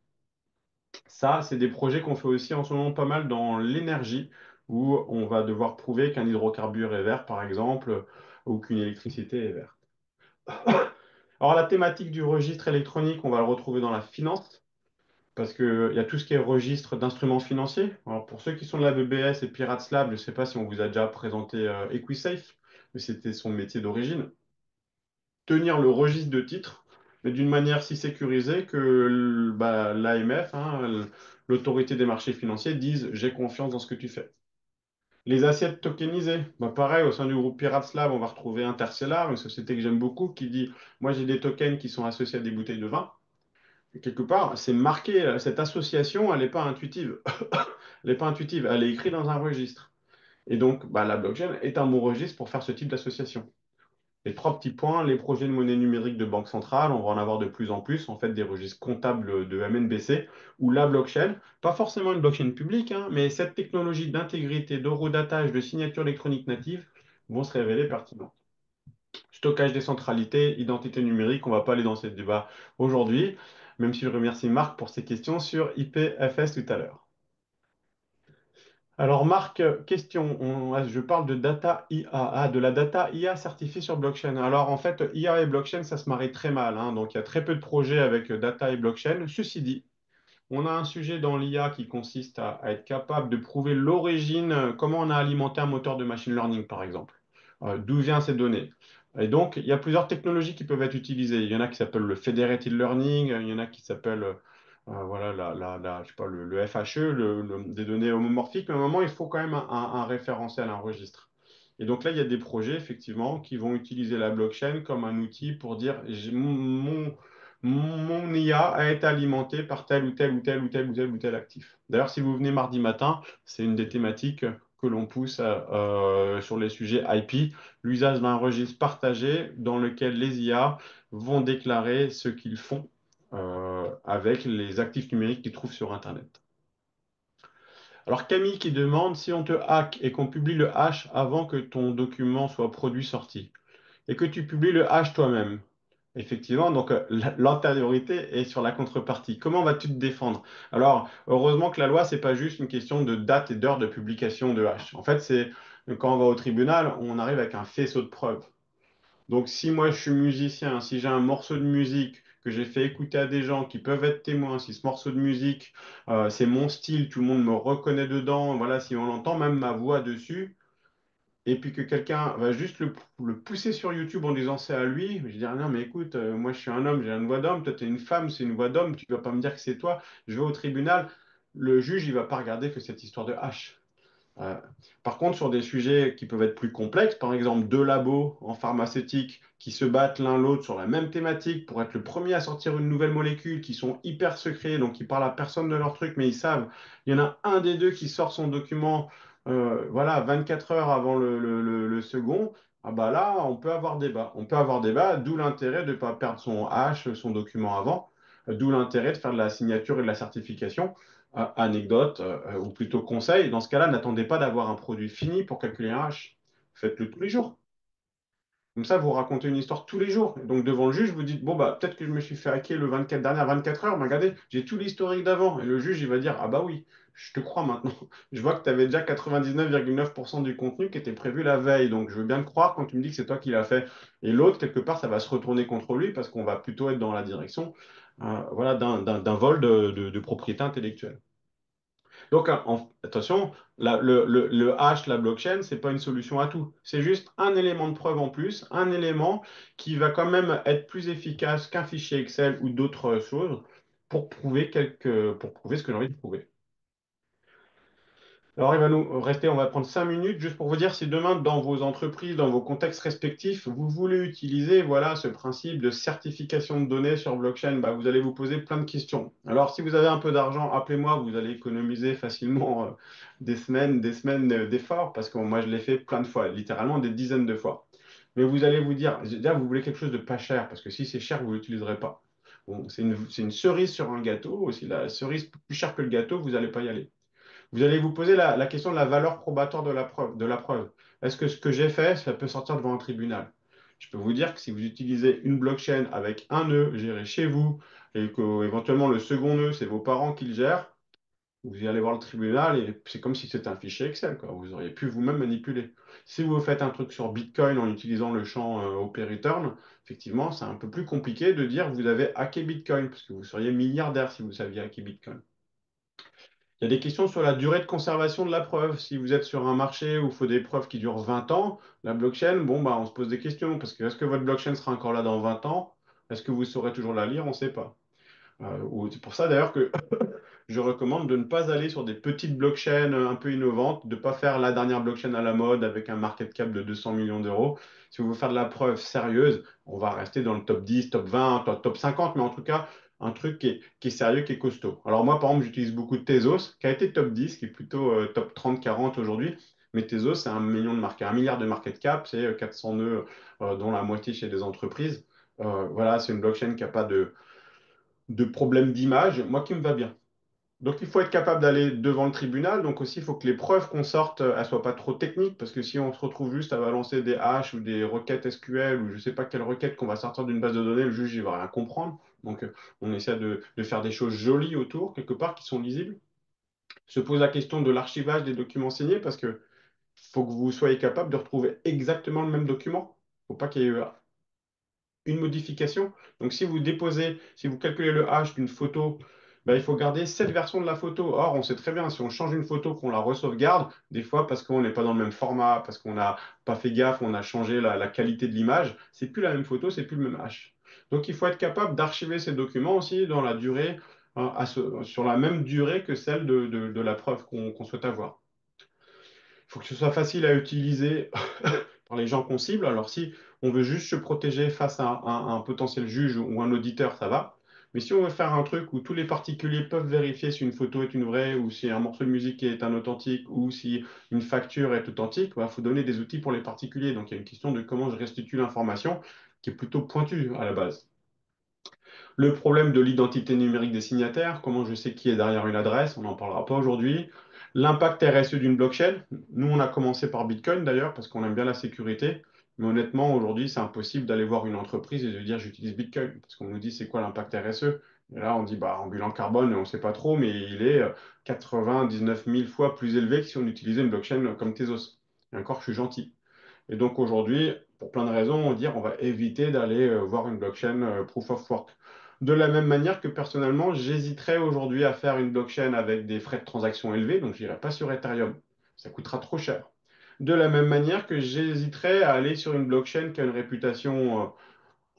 Speaker 2: Ça, c'est des projets qu'on fait aussi en ce moment pas mal dans l'énergie, où on va devoir prouver qu'un hydrocarbure est vert, par exemple, ou qu'une électricité est verte. Alors, la thématique du registre électronique, on va le retrouver dans la finance, parce qu'il y a tout ce qui est registre d'instruments financiers. Alors, pour ceux qui sont de la BBS et Pirates Lab, je ne sais pas si on vous a déjà présenté EquiSafe, mais c'était son métier d'origine. Tenir le registre de titres, mais d'une manière si sécurisée que bah, l'AMF, hein, l'autorité des marchés financiers, dise j'ai confiance dans ce que tu fais. Les assiettes tokenisées, bah, pareil, au sein du groupe Pirates Lab, on va retrouver Intercellar, une société que j'aime beaucoup, qui dit moi j'ai des tokens qui sont associés à des bouteilles de vin. Et quelque part, c'est marqué, cette association, elle n'est pas intuitive. Elle n'est pas intuitive, elle est écrite dans un registre. Et donc, bah, la blockchain est un bon registre pour faire ce type d'association. Les trois petits points, les projets de monnaie numérique de banque centrale, on va en avoir de plus en plus, en fait, des registres comptables de MNBC, ou la blockchain, pas forcément une blockchain publique, hein, mais cette technologie d'intégrité, d'horodatage, de signature électronique native vont se révéler pertinentes. Stockage décentralité, identité numérique, on ne va pas aller dans ce débat aujourd'hui, même si je remercie Marc pour ses questions sur IPFS tout à l'heure. Alors Marc, question, je parle de data IA, de la data IA certifiée sur blockchain. Alors en fait, IA et blockchain, ça se marie très mal, hein, donc il y a très peu de projets avec data et blockchain. Ceci dit, on a un sujet dans l'IA qui consiste à être capable de prouver l'origine, comment on a alimenté un moteur de machine learning par exemple. D'où viennent ces données. Et donc, il y a plusieurs technologies qui peuvent être utilisées. Il y en a qui s'appellent le federated learning, il y en a qui s'appellent voilà, je sais pas, le FHE, des données homomorphiques, mais à un moment, il faut quand même un référentiel, un registre. Et donc là, il y a des projets, effectivement, qui vont utiliser la blockchain comme un outil pour dire, mon IA a été alimenté par tel ou tel ou tel ou tel ou tel ou tel actif. D'ailleurs, si vous venez mardi matin, c'est une des thématiques que l'on pousse sur les sujets IP, l'usage d'un registre partagé dans lequel les IA vont déclarer ce qu'ils font avec les actifs numériques qu'ils trouvent sur Internet. Alors Camille qui demande si on te hack et qu'on publie le hash avant que ton document soit produit sorti et que tu publies le hash toi-même. Effectivement, donc l'antériorité est sur la contrepartie. Comment vas-tu te défendre? Alors, heureusement que la loi, c'est pas juste une question de date et d'heure de publication de hash. En fait, c'est quand on va au tribunal, on arrive avec un faisceau de preuves. Donc, si moi je suis musicien, si j'ai un morceau de musique que j'ai fait écouter à des gens qui peuvent être témoins, si ce morceau de musique, c'est mon style, tout le monde me reconnaît dedans, voilà, si on entend même ma voix dessus, et puis que quelqu'un va juste le pousser sur YouTube en disant c'est à lui, je dirais non, mais écoute, moi je suis un homme, j'ai une voix d'homme, toi tu es une femme, c'est une voix d'homme, tu vas pas me dire que c'est toi, je vais au tribunal, le juge il va pas regarder que cette histoire de hache. Euh, Par contre, sur des sujets qui peuvent être plus complexes, par exemple deux labos en pharmaceutique qui se battent l'un l'autre sur la même thématique pour être le premier à sortir une nouvelle molécule, qui sont hyper secrets, donc ils parlent à personne de leur truc, mais ils savent, il y en a un des deux qui sort son document voilà, 24 heures avant le second, ah bah là, on peut avoir débat. On peut avoir débat, d'où l'intérêt de ne pas perdre son H, son document avant, d'où l'intérêt de faire de la signature et de la certification anecdote ou plutôt conseil. Dans ce cas-là, n'attendez pas d'avoir un produit fini pour calculer un H. Faites-le tous les jours. Comme ça, vous racontez une histoire tous les jours. Et donc, devant le juge, vous dites, bon, bah, peut-être que je me suis fait hacker le 24 dernières 24 heures, mais regardez, j'ai tout l'historique d'avant. Et le juge, il va dire, ah bah oui, je te crois maintenant. Je vois que tu avais déjà 99,9% du contenu qui était prévu la veille. Donc, je veux bien te croire quand tu me dis que c'est toi qui l'as fait. Et l'autre, quelque part, ça va se retourner contre lui parce qu'on va plutôt être dans la direction voilà, d'un vol de propriété intellectuelle. Donc, attention, le hash, la blockchain, c'est pas une solution à tout. C'est juste un élément de preuve en plus, un élément qui va quand même être plus efficace qu'un fichier Excel ou d'autres choses pour prouver ce que j'ai envie de prouver. Alors, il va nous rester, on va prendre 5 minutes juste pour vous dire si demain, dans vos entreprises, dans vos contextes respectifs, vous voulez utiliser voilà, ce principe de certification de données sur blockchain, bah, vous allez vous poser plein de questions. Alors, si vous avez un peu d'argent, appelez-moi, vous allez économiser facilement des semaines d'efforts, parce que moi, je l'ai fait plein de fois, littéralement des dizaines de fois. Mais vous allez vous dire, déjà, vous voulez quelque chose de pas cher, parce que si c'est cher, vous ne l'utiliserez pas. Bon, c'est une cerise sur un gâteau. Si la cerise plus chère que le gâteau, vous n'allez pas y aller. Vous allez vous poser la question de la valeur probatoire de la preuve. Est-ce que ce que j'ai fait, ça peut sortir devant un tribunal? Je peux vous dire que si vous utilisez une blockchain avec un nœud géré chez vous et que éventuellement le second nœud, c'est vos parents qui le gèrent, vous allez voir le tribunal et c'est comme si c'était un fichier Excel, quoi. Vous auriez pu vous-même manipuler. Si vous faites un truc sur Bitcoin en utilisant le champ OP Return, effectivement, c'est un peu plus compliqué de dire que vous avez hacké Bitcoin, parce que vous seriez milliardaire si vous saviez hacker Bitcoin. Il y a des questions sur la durée de conservation de la preuve. Si vous êtes sur un marché où il faut des preuves qui durent 20 ans, la blockchain, bon, bah, on se pose des questions. Parce que est-ce que votre blockchain sera encore là dans 20 ans? Est-ce que vous saurez toujours la lire? On ne sait pas. C'est pour ça d'ailleurs que je recommande de ne pas aller sur des petites blockchains un peu innovantes, de ne pas faire la dernière blockchain à la mode avec un market cap de 200 millions d'euros. Si vous voulez faire de la preuve sérieuse, on va rester dans le top 10, top 20, top 50, mais en tout cas, un truc qui est sérieux, qui est costaud. Alors moi, par exemple, j'utilise beaucoup de Tezos, qui a été top 10, qui est plutôt top 30, 40 aujourd'hui. Mais Tezos, c'est 1 milliard de market cap, c'est 400 nœuds, dont la moitié chez des entreprises. Voilà, c'est une blockchain qui n'a pas de problème d'image, moi qui me va bien. Donc, il faut être capable d'aller devant le tribunal. Donc, aussi, il faut que les preuves qu'on sorte, elles soient pas trop techniques, parce que si on se retrouve juste à balancer des hash ou des requêtes SQL ou je ne sais pas quelle requête qu'on va sortir d'une base de données, le juge, il va rien comprendre. Donc, on essaie de faire des choses jolies autour, quelque part, qui sont lisibles. Se pose la question de l'archivage des documents signés, parce que faut que vous soyez capable de retrouver exactement le même document. Il ne faut pas qu'il y ait une modification. Donc, si vous déposez, si vous calculez le hash d'une photo, ben, il faut garder cette version de la photo. Or, on sait très bien, si on change une photo, qu'on la re-sauvegarde, des fois parce qu'on n'est pas dans le même format, parce qu'on n'a pas fait gaffe, on a changé la qualité de l'image, c'est plus la même photo, c'est plus le même hash. Donc, il faut être capable d'archiver ces documents aussi dans la durée, sur la même durée que celle de la preuve qu'on souhaite avoir. Il faut que ce soit facile à utiliser par les gens qu'on cible. Alors, si on veut juste se protéger face à un potentiel juge ou un auditeur, ça va. Mais si on veut faire un truc où tous les particuliers peuvent vérifier si une photo est une vraie, ou si un morceau de musique est un authentique, ou si une facture est authentique, il faut donner des outils pour les particuliers. Donc, il y a une question de comment je restitue l'information qui est plutôt pointue à la base. Le problème de l'identité numérique des signataires, comment je sais qui est derrière une adresse, on n'en parlera pas aujourd'hui. L'impact RSE d'une blockchain, nous on a commencé par Bitcoin d'ailleurs parce qu'on aime bien la sécurité, mais honnêtement aujourd'hui c'est impossible d'aller voir une entreprise et de dire j'utilise Bitcoin parce qu'on nous dit c'est quoi l'impact RSE? Et là on dit bah en bilan carbone on ne sait pas trop, mais il est 99 000 fois plus élevé que si on utilisait une blockchain comme Tezos. Et encore je suis gentil. Et donc aujourd'hui, pour plein de raisons, on va dire on va éviter d'aller voir une blockchain proof of work. De la même manière que personnellement, j'hésiterais aujourd'hui à faire une blockchain avec des frais de transaction élevés, donc je n'irai pas sur Ethereum. Ça coûtera trop cher. De la même manière que j'hésiterais à aller sur une blockchain qui a une réputation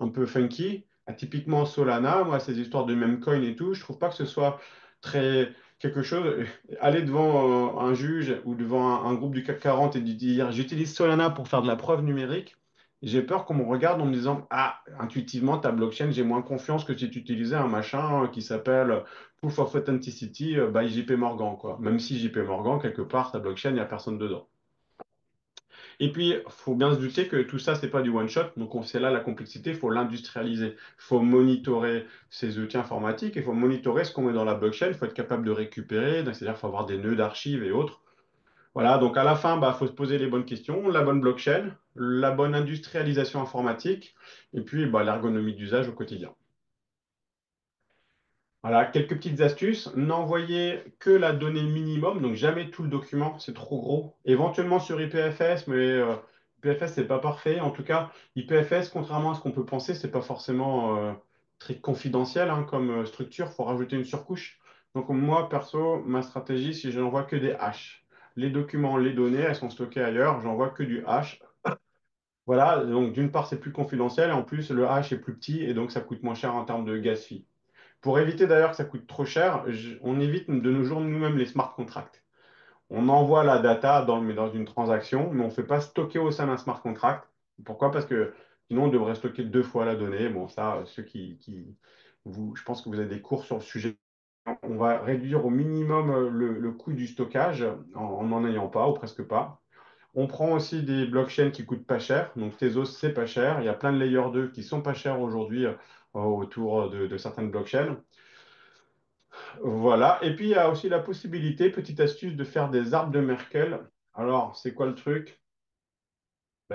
Speaker 2: un peu funky. Typiquement Solana, moi, ces histoires de meme coin et tout, je trouve pas que ce soit très quelque chose. Aller devant un juge ou devant un groupe du CAC 40 et lui dire j'utilise Solana pour faire de la preuve numérique, j'ai peur qu'on me regarde en me disant ah, intuitivement, ta blockchain, j'ai moins confiance que si tu utilisais un machin qui s'appelle Proof of Authenticity by JP Morgan, quoi. Même si JP Morgan, quelque part, ta blockchain, il n'y a personne dedans. Et puis, il faut bien se douter que tout ça, c'est pas du one shot. Donc, c'est là la complexité. Il faut l'industrialiser. Il faut monitorer ces outils informatiques. Il faut monitorer ce qu'on met dans la blockchain. Il faut être capable de récupérer. Donc, c'est-à-dire qu'il faut avoir des nœuds d'archives et autres. Voilà, donc à la fin, il faut se poser les bonnes questions, la bonne blockchain, la bonne industrialisation informatique, et puis l'ergonomie d'usage au quotidien. Voilà, quelques petites astuces. N'envoyez que la donnée minimum, donc jamais tout le document, c'est trop gros. Éventuellement sur IPFS, mais IPFS, c'est pas parfait. En tout cas, IPFS, contrairement à ce qu'on peut penser, c'est pas forcément très confidentiel hein, comme structure. Il faut rajouter une surcouche. Donc moi, perso, ma stratégie, si je n'envoie que des hash. Les documents, les données, elles sont stockées ailleurs, j'envoie que du hash. Voilà, donc d'une part, c'est plus confidentiel, et en plus, le hash est plus petit, et donc ça coûte moins cher en termes de gas fee. Pour éviter d'ailleurs que ça coûte trop cher, on évite de nos jours nous-mêmes les smart contracts. On envoie la data mais dans une transaction, mais on ne fait pas stocker au sein d'un smart contract. Pourquoi? Parce que sinon, on devrait stocker deux fois la donnée. Bon, ça, ceux je pense que vous avez des cours sur le sujet. On va réduire au minimum le coût du stockage en n'en ayant pas ou presque pas. On prend aussi des blockchains qui coûtent pas cher. Donc Tezos, c'est pas cher. Il y a plein de layers 2 qui sont pas chers aujourd'hui autour de certaines blockchains. Voilà. Et puis, il y a aussi la possibilité, petite astuce, de faire des arbres de Merkel. Alors, c'est quoi le truc?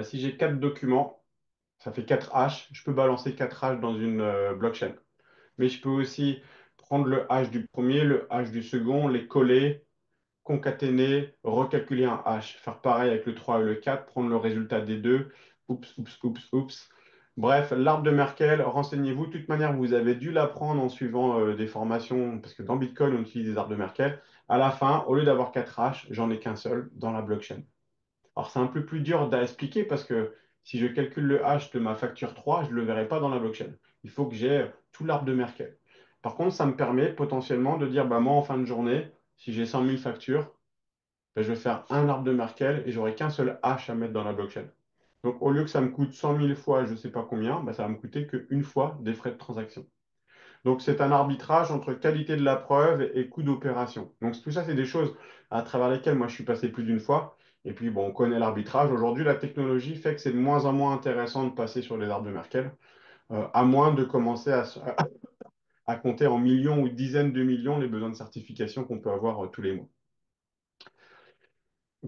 Speaker 2: Si j'ai quatre documents, ça fait 4 hash. Je peux balancer 4 hash dans une blockchain. Mais je peux aussi prendre le hash du premier, le hash du second, les coller, concaténer, recalculer un hash. Faire pareil avec le 3 et le 4, prendre le résultat des deux. Oups, oups, oups, oups. Bref, l'arbre de Merkel, renseignez-vous. De toute manière, vous avez dû l'apprendre en suivant des formations, parce que dans Bitcoin, on utilise des arbres de Merkel. À la fin, au lieu d'avoir 4 hash, j'en ai qu'un seul dans la blockchain. Alors, c'est un peu plus dur à expliquer parce que si je calcule le hash de ma facture 3, je ne le verrai pas dans la blockchain. Il faut que j'ai tout l'arbre de Merkel. Par contre, ça me permet potentiellement de dire, moi, en fin de journée, si j'ai 100 000 factures, je vais faire un arbre de Merkel et j'aurai qu'un seul hash à mettre dans la blockchain. Donc, au lieu que ça me coûte 100 000 fois, je ne sais pas combien, ça va me coûter qu'une fois des frais de transaction. Donc, c'est un arbitrage entre qualité de la preuve et coût d'opération. Donc, tout ça, c'est des choses à travers lesquelles moi, je suis passé plus d'une fois. Et puis, bon, on connaît l'arbitrage. Aujourd'hui, la technologie fait que c'est de moins en moins intéressant de passer sur les arbres de Merkel, à moins de commencer à compter en millions ou dizaines de millions les besoins de certification qu'on peut avoir tous les mois.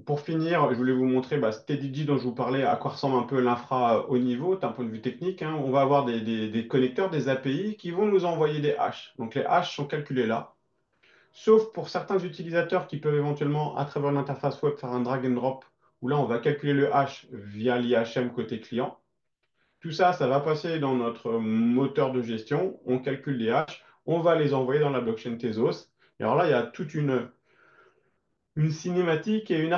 Speaker 2: Pour finir, je voulais vous montrer SteadyG dont je vous parlais, à quoi ressemble un peu l'infra au niveau d'un point de vue technique, hein. On va avoir des connecteurs, des API qui vont nous envoyer des hashes. Donc les hashes sont calculés là. Sauf pour certains utilisateurs qui peuvent éventuellement, à travers l'interface web, faire un drag and drop, où là, on va calculer le hash via l'IHM côté client. Tout ça, ça va passer dans notre moteur de gestion. On calcule les hashes, on va les envoyer dans la blockchain Tezos. Et alors là, il y a toute une cinématique et une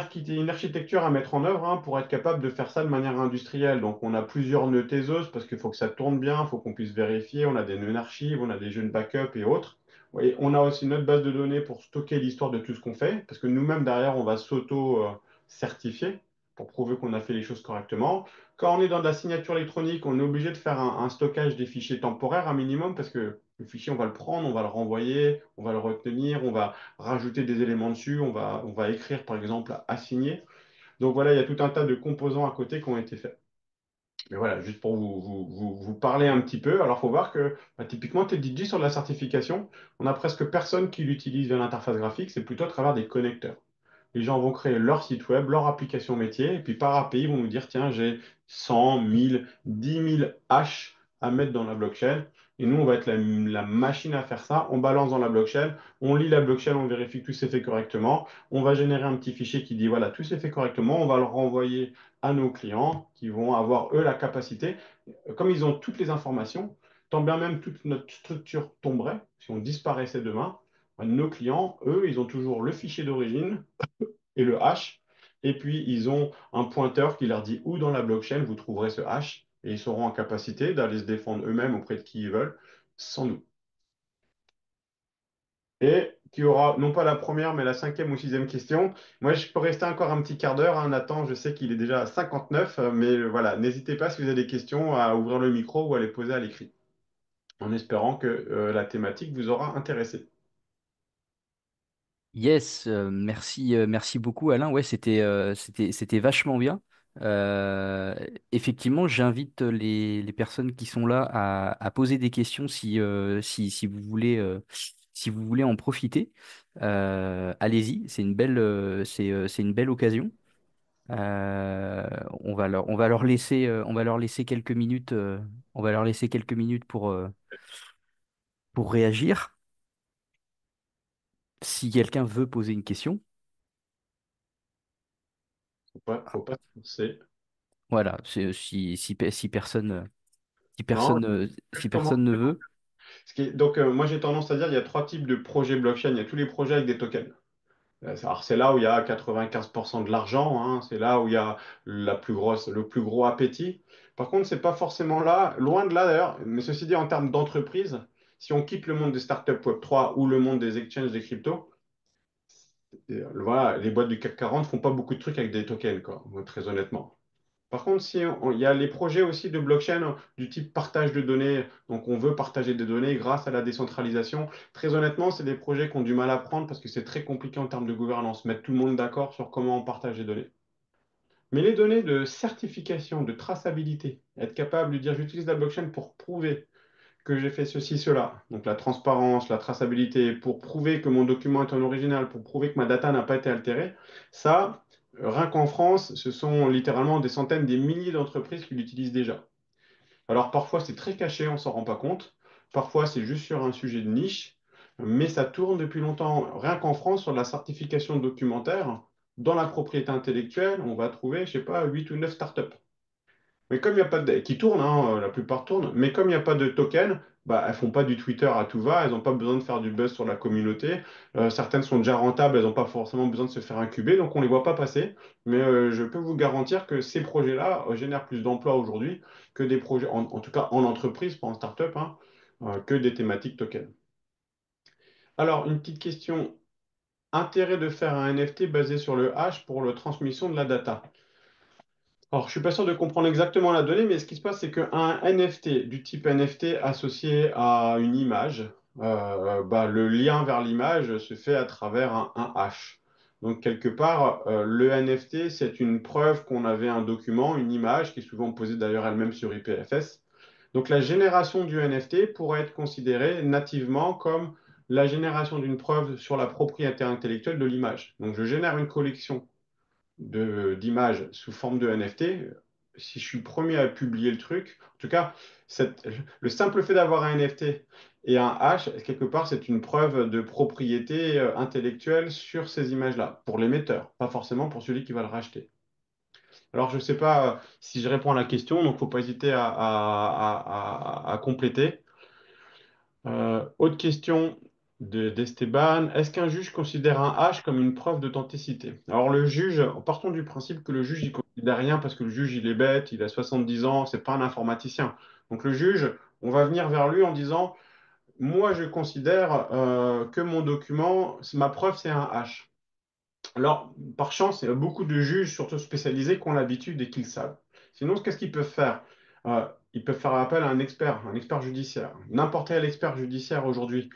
Speaker 2: architecture à mettre en œuvre hein, pour être capable de faire ça de manière industrielle. Donc, on a plusieurs nœuds Tezos parce qu'il faut que ça tourne bien, il faut qu'on puisse vérifier. On a des nœuds archives, on a des jeux de backup et autres. Et on a aussi notre base de données pour stocker l'histoire de tout ce qu'on fait parce que nous-mêmes, derrière, on va s'auto-certifier pour prouver qu'on a fait les choses correctement. Quand on est dans de la signature électronique, on est obligé de faire un stockage des fichiers temporaires un minimum parce que le fichier, on va le prendre, on va le renvoyer, on va le retenir, on va rajouter des éléments dessus, on va écrire par exemple assigner. Donc voilà, il y a tout un tas de composants à côté qui ont été faits. Mais voilà, juste pour vous parler un petit peu. Alors, il faut voir que typiquement, TDG sur la certification, on a presque personne qui l'utilise via l'interface graphique, c'est plutôt à travers des connecteurs. Les gens vont créer leur site web, leur application métier, et puis par API, ils vont nous dire, tiens, j'ai 100, 1000, 10 000 hash à mettre dans la blockchain. Et nous, on va être la machine à faire ça. On balance dans la blockchain, on lit la blockchain, on vérifie que tout s'est fait correctement. On va générer un petit fichier qui dit, voilà, tout s'est fait correctement. On va le renvoyer à nos clients qui vont avoir, eux, la capacité, comme ils ont toutes les informations, tant bien même toute notre structure tomberait, si on disparaissait demain, nos clients, eux, ils ont toujours le fichier d'origine et le hash, et puis ils ont un pointeur qui leur dit où dans la blockchain vous trouverez ce hash, et ils seront en capacité d'aller se défendre eux-mêmes auprès de qui ils veulent, sans nous. Et qui aura non pas la première, mais la cinquième ou sixième question. Moi, je peux rester encore un petit quart d'heure, hein. Nathan, je sais qu'il est déjà à 59, mais voilà, n'hésitez pas si vous avez des questions à ouvrir le micro ou à les poser à l'écrit, en espérant que la thématique vous aura intéressé.
Speaker 1: Yes, merci beaucoup Alain. Ouais, c'était vachement bien. Euh, Effectivement, j'invite les personnes qui sont là à poser des questions si vous voulez si vous voulez en profiter, allez-y, c'est une belle occasion. On va leur laisser, on va leur laisser quelques minutes, on va leur laisser quelques minutes pour réagir. Si quelqu'un veut poser une question,
Speaker 2: Faut pas se forcer.
Speaker 1: voilà, si
Speaker 2: Non,
Speaker 1: personne, si
Speaker 2: justement.
Speaker 1: personne ne veut,
Speaker 2: Donc, moi, j'ai tendance à dire il y a trois types de projets blockchain. Il y a tous les projets avec des tokens. Alors, c'est là où il y a 95% de l'argent, hein. C'est là où il y a le plus gros appétit. Par contre, c'est pas forcément là, loin de là d'ailleurs. Mais ceci dit, en termes d'entreprise, si on quitte le monde des startups Web3 ou le monde des exchanges des cryptos, voilà, les boîtes du CAC 40 font pas beaucoup de trucs avec des tokens, quoi, très honnêtement. Par contre, il y a les projets aussi de blockchain du type partage de données. Donc, on veut partager des données grâce à la décentralisation. Très honnêtement, c'est des projets qui ont du mal à prendre parce que c'est très compliqué en termes de gouvernance, mettre tout le monde d'accord sur comment on partage les données. Mais les données de certification, de traçabilité, être capable de dire j'utilise la blockchain pour prouver que j'ai fait ceci, cela. Donc la transparence, la traçabilité, pour prouver que mon document est un original, pour prouver que ma data n'a pas été altérée, ça, rien qu'en France, ce sont littéralement des centaines, des milliers d'entreprises qui l'utilisent déjà. Alors parfois c'est très caché, on ne s'en rend pas compte. Parfois c'est juste sur un sujet de niche, mais ça tourne depuis longtemps. Rien qu'en France, sur la certification documentaire, dans la propriété intellectuelle, on va trouver, je sais pas, 8 ou 9 startups. Mais comme il y a pas de... qui tournent, hein, la plupart tournent, mais comme il n'y a pas de token, bah, elles font pas du Twitter à tout va, elles n'ont pas besoin de faire du buzz sur la communauté. Certaines sont déjà rentables, elles n'ont pas forcément besoin de se faire incuber, donc on ne les voit pas passer. Mais je peux vous garantir que ces projets-là génèrent plus d'emplois aujourd'hui que des projets, en tout cas en entreprise, pas en start-up, hein, que des thématiques token. Alors, une petite question. Intérêt de faire un NFT basé sur le hash pour la transmission de la data. Alors, je suis pas sûr de comprendre exactement la donnée, mais ce qui se passe, c'est qu'un NFT du type NFT associé à une image, bah, le lien vers l'image se fait à travers un hash. Donc, quelque part, le NFT, c'est une preuve qu'on avait un document, une image, qui est souvent posée d'ailleurs elle-même sur IPFS. Donc, la génération du NFT pourrait être considérée nativement comme la génération d'une preuve sur la propriété intellectuelle de l'image. Donc, je génère une collection d'images sous forme de NFT, si je suis le premier à publier le truc, en tout cas, le simple fait d'avoir un NFT et un hash, quelque part, c'est une preuve de propriété intellectuelle sur ces images-là, pour l'émetteur, pas forcément pour celui qui va le racheter. Alors, je ne sais pas si je réponds à la question, donc il ne faut pas hésiter à compléter. Autre question d'Esteban. Est-ce qu'un juge considère un hash comme une preuve d'authenticité? Alors le juge, partons du principe que le juge, il considère rien parce que le juge, il est bête, il a 70 ans, c'est pas un informaticien. Donc le juge, on va venir vers lui en disant, moi je considère que mon document, ma preuve, c'est un hash. Alors, par chance, il y a beaucoup de juges, surtout spécialisés, qui ont l'habitude et qui le savent. Sinon, qu'est-ce qu'ils peuvent faire? Ils peuvent faire appel à un expert judiciaire. N'importe quel expert judiciaire aujourd'hui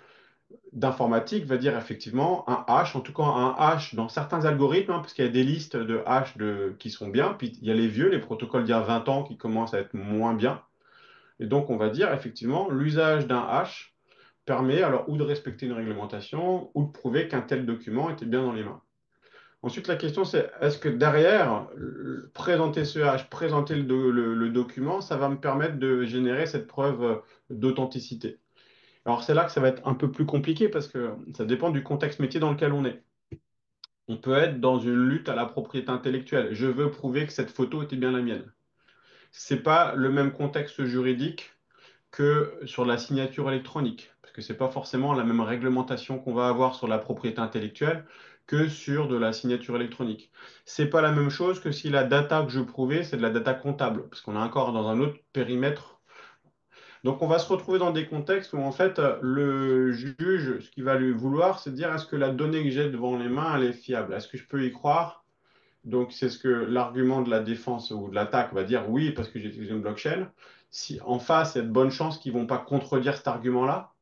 Speaker 2: d'informatique va dire effectivement un hash, en tout cas un hash dans certains algorithmes, hein, parce qu'il y a des listes de hash qui sont bien, puis il y a les vieux, les protocoles d'il y a 20 ans qui commencent à être moins bien. Et donc on va dire effectivement l'usage d'un hash permet alors ou de respecter une réglementation ou de prouver qu'un tel document était bien dans les mains. Ensuite, la question c'est est-ce que derrière, présenter ce hash, présenter le document, ça va me permettre de générer cette preuve d'authenticité? Alors c'est là que ça va être un peu plus compliqué parce que ça dépend du contexte métier dans lequel on est. On peut être dans une lutte à la propriété intellectuelle. Je veux prouver que cette photo était bien la mienne. C'est pas le même contexte juridique que sur la signature électronique, parce que c'est pas forcément la même réglementation qu'on va avoir sur la propriété intellectuelle que sur de la signature électronique. C'est pas la même chose que si la data que je prouvais, c'est de la data comptable, parce qu'on est encore dans un autre périmètre. Donc, on va se retrouver dans des contextes où, en fait, le juge, ce qu'il va lui vouloir, c'est de dire est-ce que la donnée que j'ai devant les mains, elle est fiable? Est-ce que je peux y croire? Donc, c'est ce que l'argument de la défense ou de l'attaque va dire oui, parce que j'ai utilisé une blockchain. Si en face, il y a de bonnes chances qu'ils ne vont pas contredire cet argument-là,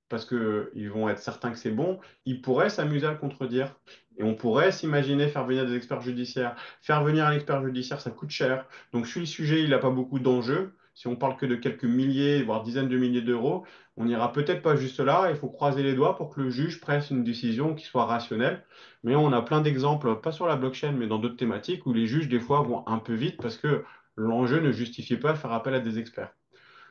Speaker 2: parce qu'ils vont être certains que c'est bon, ils pourraient s'amuser à le contredire. Et on pourrait s'imaginer faire venir des experts judiciaires. Faire venir un expert judiciaire, ça coûte cher. Donc, si le sujet, il n'a pas beaucoup d'enjeux, Si on parle que de quelques milliers, voire dizaines de milliers d'euros, on n'ira peut-être pas juste là. Il faut croiser les doigts pour que le juge prenne une décision qui soit rationnelle. Mais on a plein d'exemples, pas sur la blockchain, mais dans d'autres thématiques, où les juges, des fois, vont un peu vite parce que l'enjeu ne justifie pas de faire appel à des experts.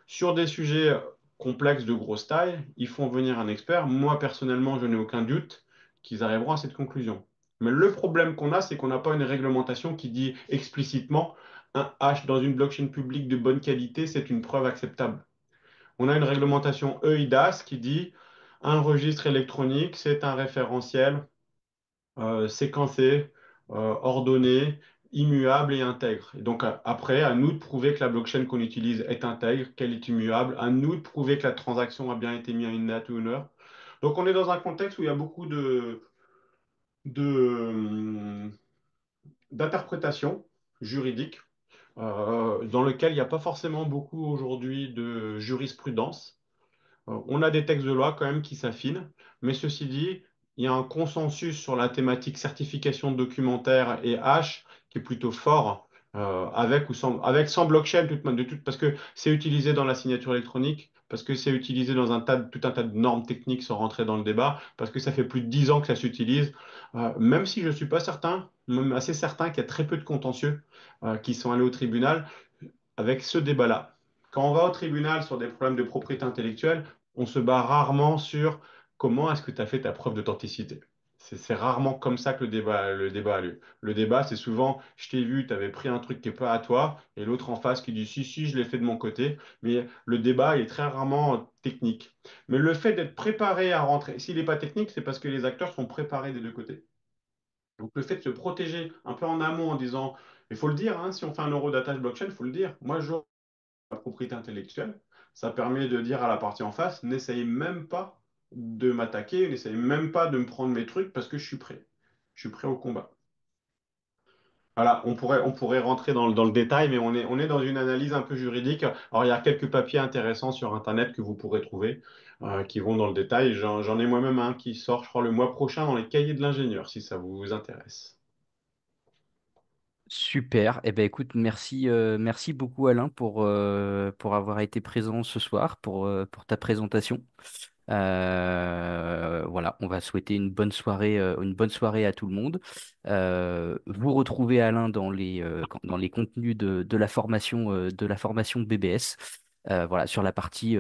Speaker 2: Sur des sujets complexes de grosse taille, ils font venir un expert. Moi, personnellement, je n'ai aucun doute qu'ils arriveront à cette conclusion. Mais le problème qu'on a, c'est qu'on n'a pas une réglementation qui dit explicitement un hash dans une blockchain publique de bonne qualité, c'est une preuve acceptable. On a une réglementation EIDAS qui dit un registre électronique, c'est un référentiel séquencé, ordonné, immuable et intègre. Et donc après, à nous de prouver que la blockchain qu'on utilise est intègre, qu'elle est immuable, à nous de prouver que la transaction a bien été mise à une date ou une heure. Donc on est dans un contexte où il y a beaucoup de, d'interprétations juridiques dans lequel il n'y a pas forcément beaucoup aujourd'hui de jurisprudence. On a des textes de loi quand même qui s'affinent, mais ceci dit, il y a un consensus sur la thématique certification documentaire et H qui est plutôt fort, avec sans blockchain, parce que c'est utilisé dans la signature électronique, parce que c'est utilisé dans tout un tas de normes techniques sans rentrer dans le débat, parce que ça fait plus de 10 ans que ça s'utilise, même si je ne suis pas certain, même assez certain qu'il y a très peu de contentieux qui sont allés au tribunal avec ce débat-là. Quand on va au tribunal sur des problèmes de propriété intellectuelle, on se bat rarement sur comment est-ce que tu as fait ta preuve d'authenticité. C'est rarement comme ça que le débat a lieu. Le débat, c'est souvent, je t'ai vu, tu avais pris un truc qui n'est pas à toi, et l'autre en face qui dit, si, si, je l'ai fait de mon côté. Mais le débat est très rarement technique. Mais le fait d'être préparé à rentrer, s'il n'est pas technique, c'est parce que les acteurs sont préparés des deux côtés. Donc le fait de se protéger un peu en amont en disant, il faut le dire, hein, si on fait un eurodatage blockchain, il faut le dire. Moi, je la propriété intellectuelle, ça permet de dire à la partie en face, n'essayez même pas de m'attaquer, n'essayez même pas de me prendre mes trucs parce que je suis prêt. Je suis prêt au combat. Voilà, on pourrait rentrer dans le détail, mais on est dans une analyse un peu juridique. Alors, il y a quelques papiers intéressants sur Internet que vous pourrez trouver qui vont dans le détail. J'en ai moi-même un qui sort, je crois, le mois prochain dans les cahiers de l'ingénieur, si ça vous intéresse.
Speaker 1: Super. Eh ben, écoute, merci beaucoup Alain pour avoir été présent ce soir, pour ta présentation. Voilà, on va souhaiter une bonne soirée à tout le monde. Vous retrouvez Alain dans les contenus de la formation BBS. Voilà, sur la partie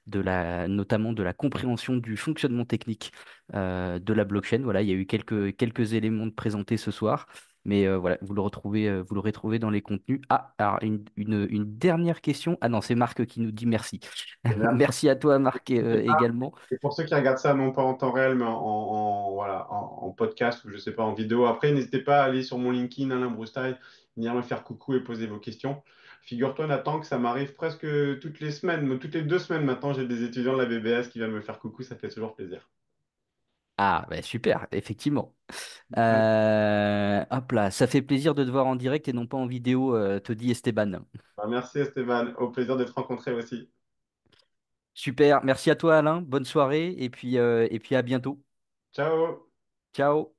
Speaker 1: notamment de la compréhension du fonctionnement technique de la blockchain. Voilà, il y a eu quelques éléments de présentés ce soir. Mais voilà, vous l'aurez trouvé dans les contenus. Ah, alors une dernière question. Ah non, c'est Marc qui nous dit merci.
Speaker 2: Merci.
Speaker 1: Merci à toi, Marc, également.
Speaker 2: Et pour ceux qui regardent ça, non pas en temps réel, mais voilà, en podcast ou je sais pas, en vidéo, après, n'hésitez pas à aller sur mon LinkedIn, Alain Broustaille, venir me faire coucou et poser vos questions. Figure-toi, Nathan, que ça m'arrive presque toutes les semaines, mais toutes les 2 semaines maintenant, j'ai des étudiants de la BBS qui viennent me faire coucou, ça fait toujours plaisir.
Speaker 1: Ah, bah, super, effectivement. Hop là, ça fait plaisir de te voir en direct et non pas en vidéo, te dit Esteban.
Speaker 2: Bah, merci Esteban, au plaisir de te rencontrer aussi.
Speaker 1: Super, merci à toi, Alain. Bonne soirée et puis à bientôt.
Speaker 2: Ciao!
Speaker 1: Ciao.